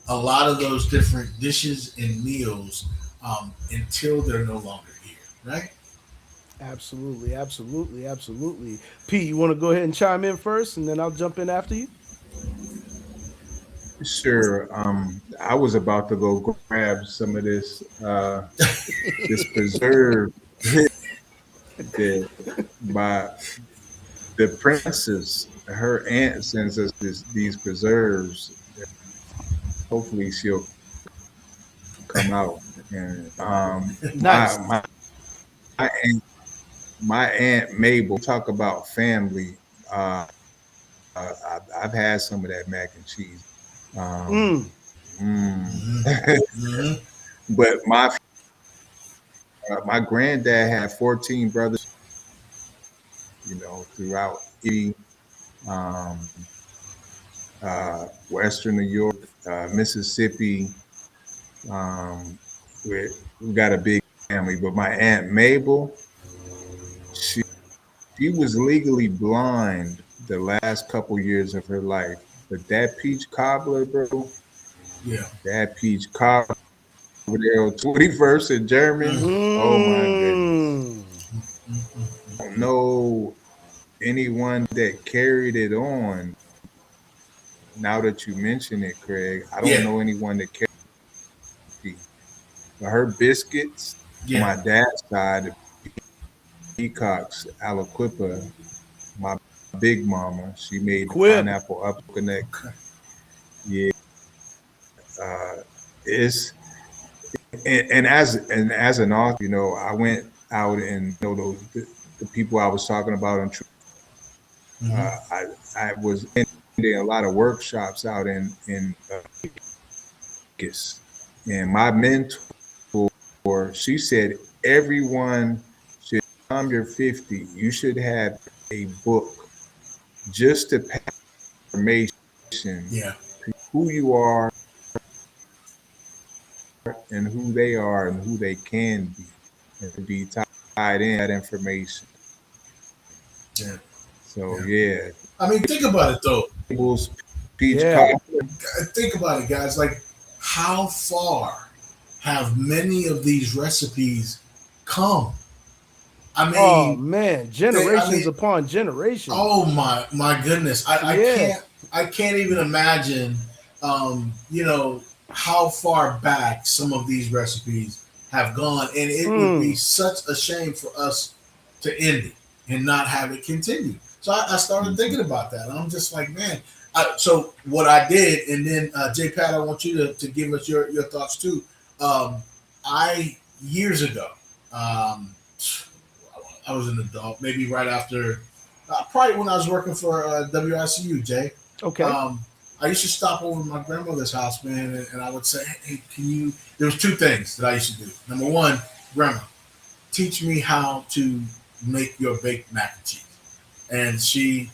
a lot of those different dishes and meals until they're no longer here, right?
Absolutely, absolutely, absolutely. P, you want to go ahead and chime in first, and then I'll jump in after you.
Sure. I was about to go grab some of this preserve that my the princess, her aunt sends us these preserves. Hopefully she'll come out. And
Nice.
my aunt, my aunt Mabel, talk about family. I've had some of that mac and cheese. Um,
Mm,
Mm-hmm.
mm.
Mm-hmm.
But my granddad had 14 brothers, throughout um, Western New York, Mississippi. Um, we got a big family. But my aunt Mabel, she she was legally blind the last couple years of her life. But that peach cobbler, bro,
Yeah.
that peach cobbler over there on 21st and German.
Mm-hmm.
Oh my goodness.
mm.
Mm-hmm.
I don't know anyone that carried it on. Now that you mention it, Craig, I don't
Yeah.
know anyone that carried. But her biscuits on
Yeah.
my dad's side, the Peacocks, Aliquippa, my big mama, she made the
Quip.
pineapple up coconut.
Okay.
Yeah, uh, it's and as an author, I went out and the people I was talking about on.
Mm-hmm.
I was attending a lot of workshops out in Vegas, and my mentor, she said everyone should time you're 50, you should have a book just to pass information
Yeah.
who you are and who they are and who they can be, and to be tied in that information.
Yeah.
So
Yeah.
yeah,
I mean, think about it though.
Abel's peach
Yeah.
cobbler.
Think about it, guys. Like, how far have many of these recipes come? I
Oh
mean,
man,
they. I
generations
mean,
upon generations.
oh my goodness. I
Yeah.
can't. I can't even imagine. You know how far back some of these recipes have gone, and it would be
Mm.
such a shame for us to end it and not have it continue. So I started thinking about that. I'm just like, man. So what I did, and then J Pat, I want you to give us your thoughts too. Um, I years ago, um, I was an adult, maybe right after, probably when I was working for WICU, Jay.
Okay.
Um, I used to stop over at my grandmother's house, man, and I would say, hey, can you? There was two things that I used to do. Number one, grandma, teach me how to make your baked mac and cheese, and she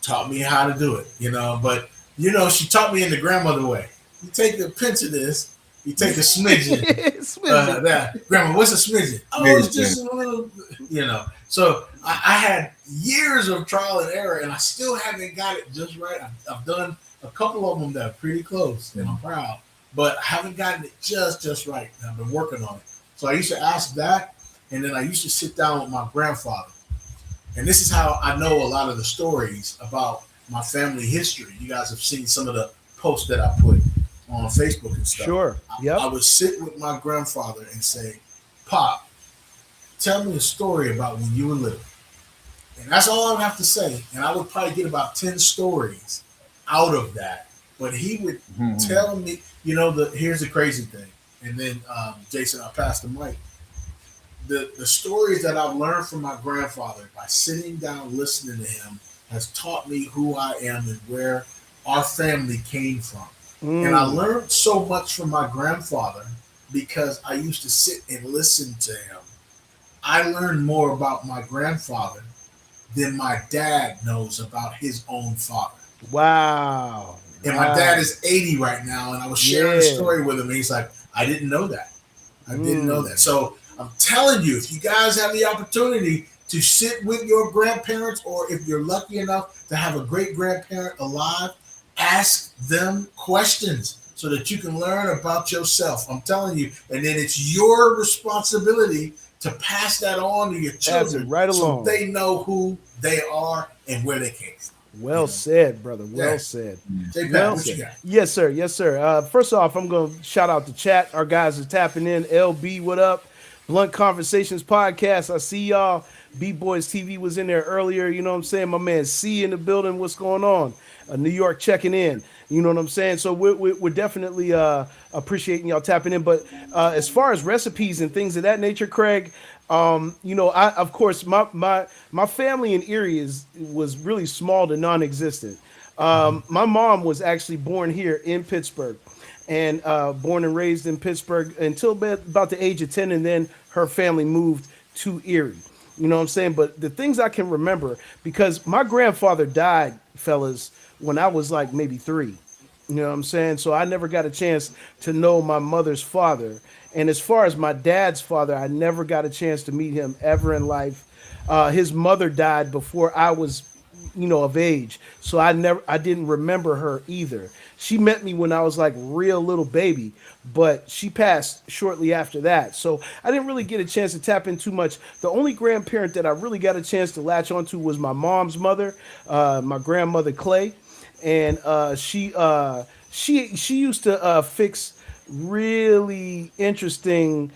taught me how to do it, But she taught me in the grandmother way. You take a pinch of this, you take a smidgen.
Smidgen.
That grandma, what's a smidgen? Oh, it's just a little. So I had years of trial and error, and I still haven't got it just right. I've done a couple of them that are pretty close, and I'm proud, but I haven't gotten it just right. And I've been working on it. So I used to ask that, and then I used to sit down with my grandfather. And this is how I know a lot of the stories about my family history. You guys have seen some of the posts that I put on Facebook and stuff.
Sure. Yep.
I would sit with my grandfather and say, Pop, tell me a story about when you were little. And that's all I would have to say. And I would probably get about 10 stories out of that. But he would tell me, here's the crazy thing. And then, Jason, I'll pass the mic. The stories that I've learned from my grandfather by sitting down listening to him has taught me who I am and where our family came from. And I
Mm.
learned so much from my grandfather because I used to sit and listen to him. I learned more about my grandfather than my dad knows about his own father.
Wow.
And my dad
Wow.
is 80 right now, and I was sharing a
Yeah.
story with him, and he's like, I didn't know that. I didn't know
Mm.
that. So I'm telling you, if you guys have the opportunity to sit with your grandparents, or if you're lucky enough to have a great grandparent alive, ask them questions. so that you can learn about yourself. I'm telling you. And then it's your responsibility to pass that on to your
Pass it
children
right
so
along.
they know who they are and where they came from. You
Well
know?
said, brother.
Yeah.
Well said.
J Pat,
Well
what you
said.
got?
Yes, sir. Yes, sir. First off, I'm going to shout out the chat. Our guys are tapping in. LB, what up? Blunt Conversations podcast. I see y'all. B Boys TV was in there earlier. You know what I'm saying? My man C in the building. What's going on? New York checking in. You know what I'm saying? So we're definitely appreciating y'all tapping in. But as far as recipes and things of that nature, Craig, you know, I of course my family in Erie was really small to non-existent. My mom was actually born here in Pittsburgh, and born and raised in Pittsburgh until about the age of 10, and then her family moved to Erie. You know what I'm saying? But the things I can remember, because my grandfather died, fellas, when I was like maybe 3. You know what I'm saying? So I never got a chance to know my mother's father. And as far as my dad's father, I never got a chance to meet him ever in life. His mother died before I was, you know, of age. So I didn't remember her either. She met me when I was like real little baby, but she passed shortly after that. So I didn't really get a chance to tap in too much. The only grandparent that I really got a chance to latch onto was my mom's mother, my grandmother Clay, and she used to fix really interesting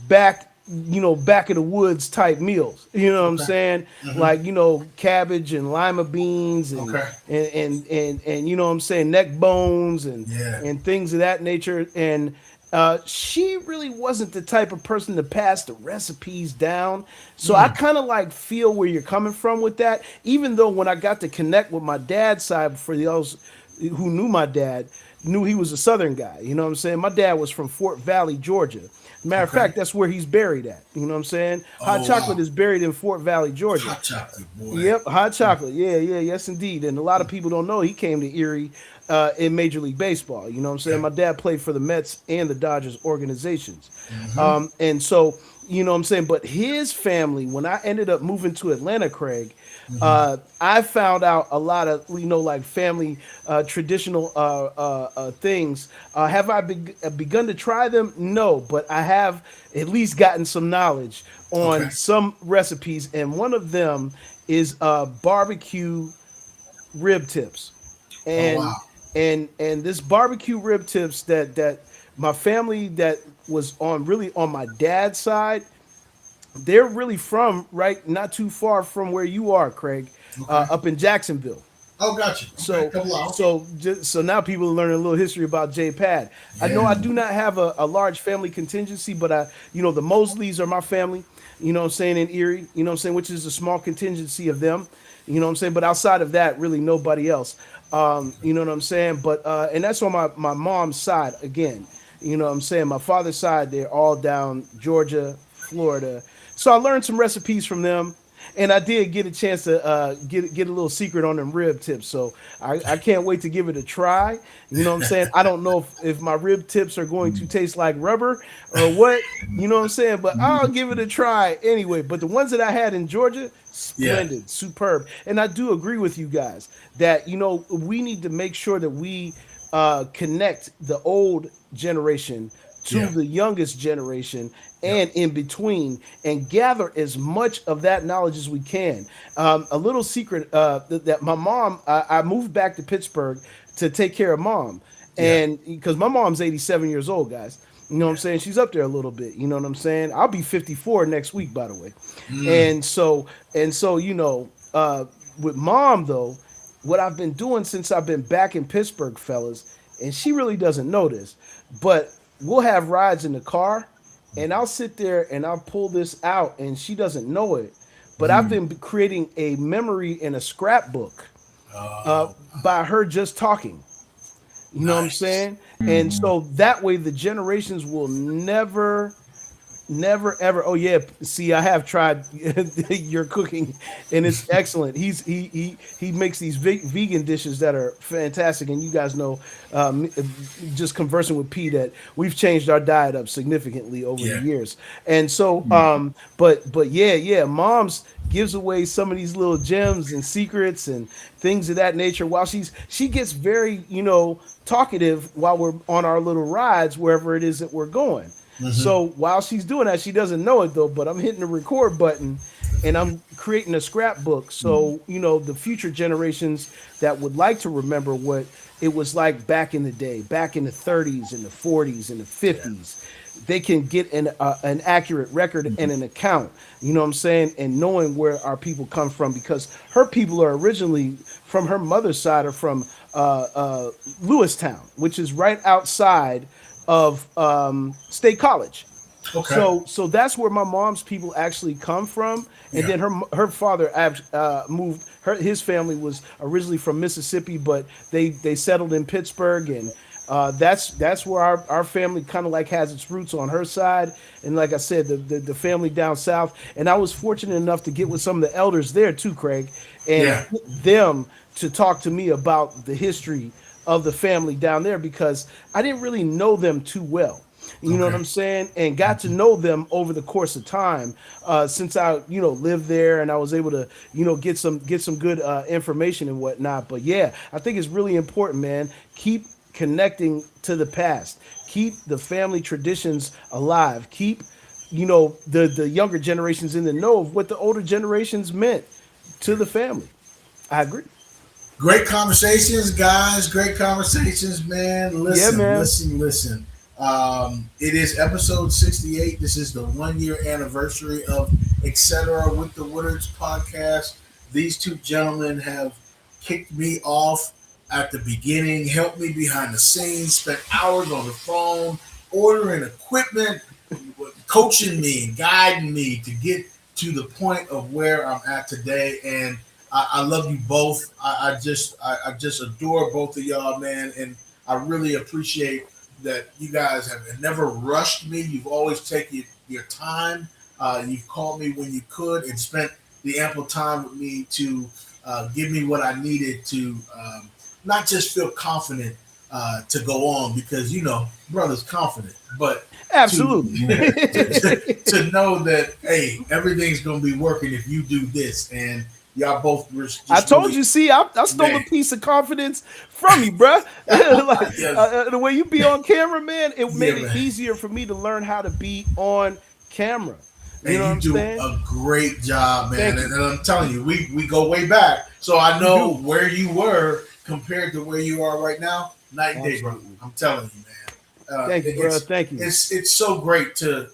back of the woods type meals. You know what I'm
Okay.
saying? Like, you know, cabbage and lima beans and
Okay.
you know what I'm saying, neck bones
Yeah.
and things of that nature. And she really wasn't the type of person to pass the recipes down. So I
Mm.
kind of like feel where you're coming from with that. Even though when I got to connect with my dad's side, for those who knew my dad, knew he was a Southern guy. You know what I'm saying? My dad was from Fort Valley, Georgia. Matter of
Okay.
fact, that's where he's buried at. You know what I'm saying? Hot
Oh
chocolate
wow.
is buried in Fort Valley, Georgia.
Hot chocolate, boy.
Yep, hot chocolate. Yeah, yeah, yes, indeed. And a lot of people don't know he came to Erie in Major League Baseball. You know what I'm saying?
Yeah.
My dad played for the Mets and the Dodgers organizations.
Mm-hmm.
And so, you know what I'm saying? But his family, when I ended up moving to Atlanta, Craig,
Mm-hmm.
I found out a lot of, you know, like family traditional things. Have I begun to try them? No, but I have at least gotten some knowledge
Okay.
on some recipes, and one of them is barbecue rib tips,
Oh
and
wow.
this barbecue rib tips that my family that was on really on my dad's side, they're really from right not too far from where you are, Craig,
Okay.
up in Jacksonville.
Oh, got you. Okay.
So
Couple hours.
so now people are learning a little history about J Pad. I know I
Yeah.
do not have a large family contingency, but I, you know, the Mosleys are my family, you know what I'm saying, in Erie, you know what I'm saying, which is a small contingency of them, you know what I'm saying, but outside of that, really nobody else. You know what I'm saying? But and that's on my mom's side again. You know what I'm saying? My father's side, they're all down Georgia, Florida. So I learned some recipes from them, and I did get a chance to get a little secret on them rib tips. So I can't wait to give it a try. You know what I'm saying? I don't know if my rib tips are going to taste like rubber or what. You know what I'm saying? But I'll give it a try anyway. But the ones that I had in Georgia,
Yeah.
splendid, superb. And I do agree with you guys that, you know, we need to make sure that we connect the old generation to
Yeah.
the youngest generation and in between, and gather as much of that knowledge as we can. A little secret that my mom, I moved back to Pittsburgh to take care of mom,
Yeah.
and because my mom's 87 years old, guys. You know what I'm saying? She's up there a little bit. You know what I'm saying? I'll be 54 next week, by the way.
Mm.
And so, you know, with mom though, what I've been doing since I've been back in Pittsburgh, fellas, and she really doesn't know this, but we'll have rides in the car, and I'll sit there and I'll pull this out, and she doesn't know it, but I've
Mm.
been creating a memory in a scrapbook
Oh,
by her just talking. You know what I'm
nice.
saying? And so that way the generations will never Never ever. Oh yeah. See, I have tried your cooking, and it's excellent. He makes these vegan dishes that are fantastic. And you guys know, just conversing with P, that we've changed our diet up significantly over the
Yeah.
years. And so, but yeah, Mom's gives away some of these little gems and secrets and things of that nature. While she gets very talkative while we're on our little rides wherever it is that we're going.
Mm-hmm.
So while she's doing that, she doesn't know it though, but I'm hitting the record button and I'm creating a scrapbook. So, the future generations that would like to remember what it was like back in the day, back in the 30s and the 40s and the
Yeah.
50s, they can get an accurate record and an account, you know what I'm saying? And knowing where our people come from, because her people are originally from her mother's side are from Lewistown, which is right outside of State College.
Okay.
So that's where my mom's people actually come from, and
Yeah.
then her father moved. His family was originally from Mississippi, but they settled in Pittsburgh, and that's where our family kind of like has its roots on her side. And like I said, the family down south, and I was fortunate enough to get with some of the elders there too, Craig, and
Yeah.
get them to talk to me about the history of the family down there, because I didn't really know them too well. You know what
Okay.
I'm saying? And got to know them over the course of time, since I, lived there, and I was able to, get some good information and whatnot. But yeah, I think it's really important, man. Keep connecting to the past. Keep the family traditions alive. Keep, the younger generations in the know of what the older generations meant to the family. I agree.
Great conversations, guys. Great conversations, man.
Yeah,
Listen,
man.
listen, listen. It is episode 68. This is the 1 year anniversary of Etcetera with the Woodards podcast. These two gentlemen have kicked me off at the beginning, helped me behind the scenes, spent hours on the phone, ordering equipment, coaching me and guiding me to get to the point of where I'm at today. And I love you both. I just adore both of y'all, man, and I really appreciate that you guys have never rushed me. You've always taken your time. You've called me when you could and spent the ample time with me to give me what I needed to not just feel confident to go on, because brother's confident, but to
Absolutely.
to know that, hey, everything's gonna be working if you do this, and y'all both were just
I told
really,
you. See, I stole a
man.
piece of confidence from you, bruh. Like,
Yes.
the way you be on camera, man, it
Yeah,
made it
man.
easier for me to learn how to be on camera. You
And
know what
you
I'm
do
saying?
a great job, man.
Thank
And,
you.
and I'm telling you, we go way back, so I
We
know
do.
where you were compared to where you are right now. Night and day, brother.
Absolutely.
I'm telling you, man.
Thank you, bro. Thank you.
It's so great to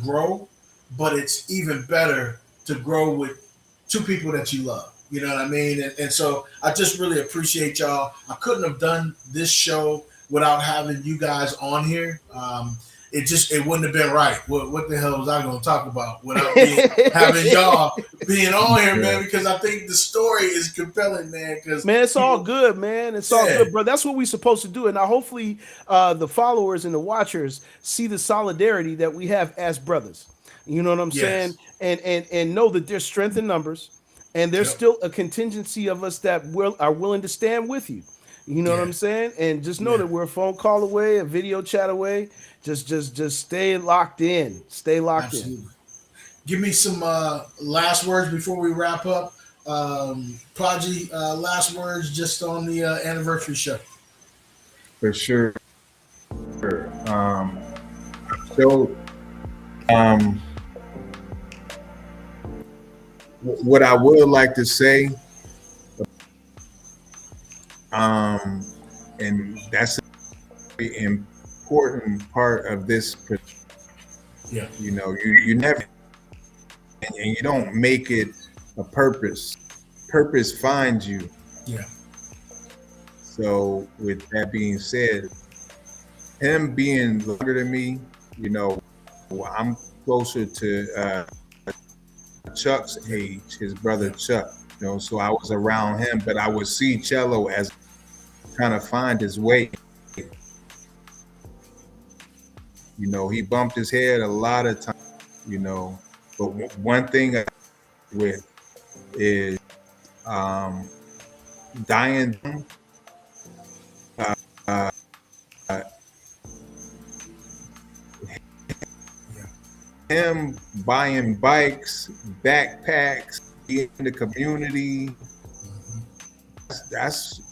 grow, but it's even better to grow with two people that you love. You know what I mean? And so I just really appreciate y'all. I couldn't have done this show without having you guys on here. It wouldn't have been right. What the hell was I going to talk about without having y'all being on here, man? Because I think the story is compelling, man. Because
Man, it's all
people,
good, man. It's all
yeah,
good, bro. That's what we're supposed to do. And now, hopefully, the followers and the watchers see the solidarity that we have as brothers. You know what I'm saying?
yes,
And know that there's strength in numbers, and there's
yep,
still a contingency of us that are willing to stand with you. You know what
yeah,
I'm saying? And just know
yeah,
that we're a phone call away, a video chat away. Just stay locked in. Stay locked in.
absolutely. Give me some last words before we wrap up. Prodigy, last words just on the anniversary show.
for sure. So, um, what I would like to say, um, and that's a very important part of this.
Yeah,
You never, and you don't make it a purpose. Purpose finds you.
yeah,
So, with that being said, him being younger than me, I'm closer to Chuck's age, his brother
yeah,
Chuck. So I was around him, but I would see Cello, as trying to find his way. He bumped his head a lot of times. You know, but one thing with is um, dying. Uh, uh, him buying bikes, backpacks in the community. That's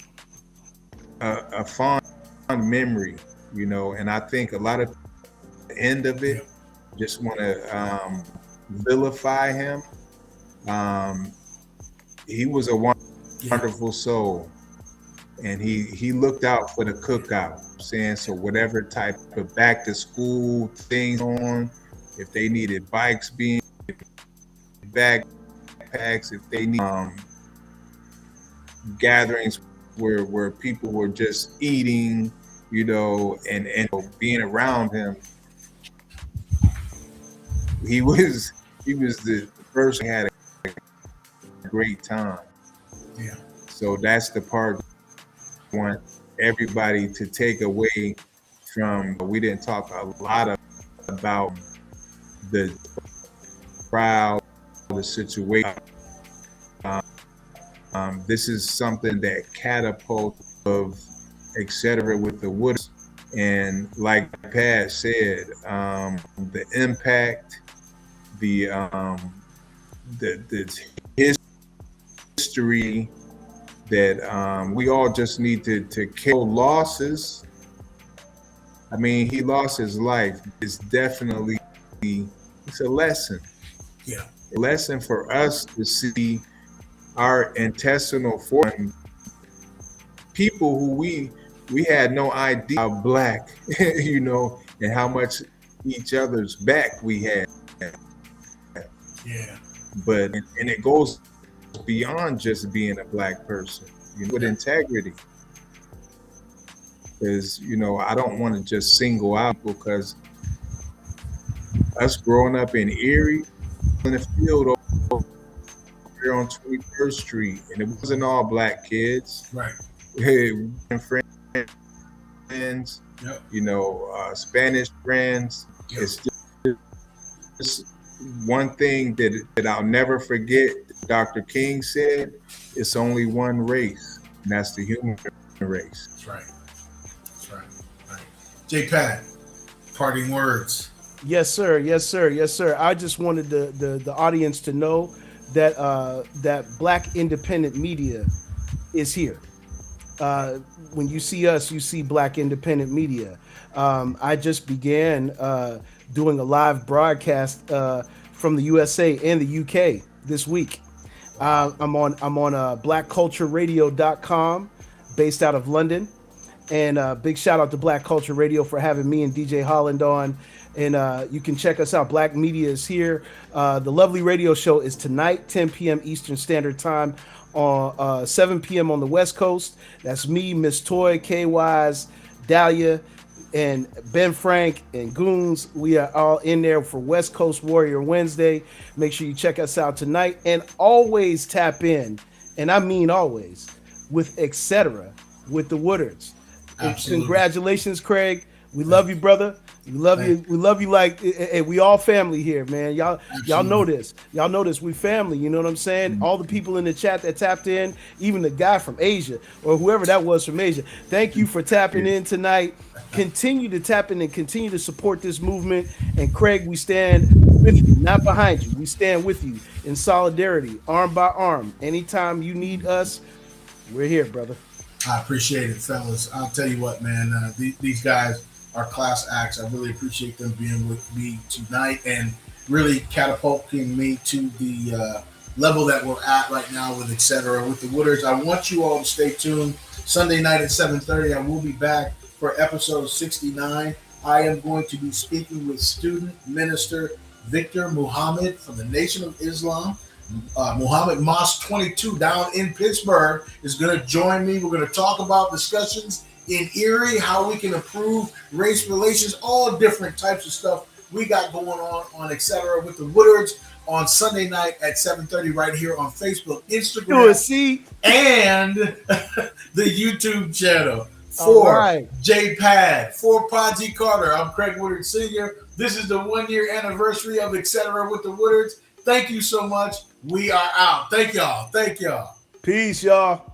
a fond memory, and I think a lot of the end of it just want to vilify him. Um, he was a wonderful soul, and he looked out for the cookout, saying so whatever type of back to school things on, if they needed bikes being backpacks, if they need gatherings where people were just eating, and being around him. He was the person who had a great time.
Yeah.
So that's the part I want everybody to take away from. We didn't talk a lot about the crowd, the situation. This is something that catapults of Etcetera with the Wooders. And like Pat said, the impact, the history that we all just need to kill losses. I mean, he lost his life. It's definitely it's a lesson.
Yeah.
A lesson for us to see our intestinal form, people who we had no idea how black, and how much each other's back we had.
Yeah.
But and it goes beyond just being a black person, with integrity. Because I don't want to just single out, because us growing up in Erie, in the field over here on 21st Street, and it wasn't all black kids.
Right.
Friends,
Yep.
Spanish friends.
Yep.
It's just one thing that I'll never forget. Dr. King said, "It's only one race, and that's the human race."
That's right. That's right. Right. J. Pat, parting words.
Yes, sir. Yes, sir. Yes, sir. I just wanted the audience to know that that Black independent media is here. When you see us, you see Black independent media. I just began doing a live broadcast from the USA and the UK this week. I'm on blackcultureradio.com, based out of London. And big shout out to Black Culture Radio for having me and DJ Holland on. And you can check us out. Black Media is here. The lovely radio show is tonight, 10 p.m. Eastern Standard Time, on 7 p.m. on the West Coast. That's me, Miss Toy, K-Wise, Dahlia, and Ben Frank, and Goons. We are all in there for West Coast Warrior Wednesday. Make sure you check us out tonight. And always tap in, and I mean always, with Etcetera, with the Woodards.
Absolutely.
Congratulations, Craig. We love you, brother. We love you. We love you like we all family here, man. Y'all know this. Y'all know this. We family. You know what I'm saying? All the people in the chat that tapped in, even the guy from Asia or whoever that was from Asia. Thank you for tapping in tonight. Continue to tap in and continue to support this movement. And Craig, we stand with you, not behind you. We stand with you in solidarity, arm by arm. Anytime you need us, we're here, brother.
I appreciate it, fellas. I'll tell you what, man. These guys are class acts. I really appreciate them being with me tonight and really catapulting me to the level that we're at right now with Etcetera, with the Wooders. I want you all to stay tuned. Sunday night at 7:30, I will be back for episode 69. I am going to be speaking with student minister Victor Muhammad from the Nation of Islam. Muhammad Mosque 22 down in Pittsburgh is going to join me. We're going to talk about discussions in Erie, how we can improve race relations, all different types of stuff we got going on Etcetera with the Woodards on Sunday night at 7:30 right here on Facebook, Instagram, and the YouTube channel.
All
For
right.
J Pad, for Podgy Carter, I'm Craig Woodard Sr. This is the 1 year anniversary of Etcetera with the Woodards. Thank you so much. We are out. Thank y'all. Thank y'all.
Peace, y'all.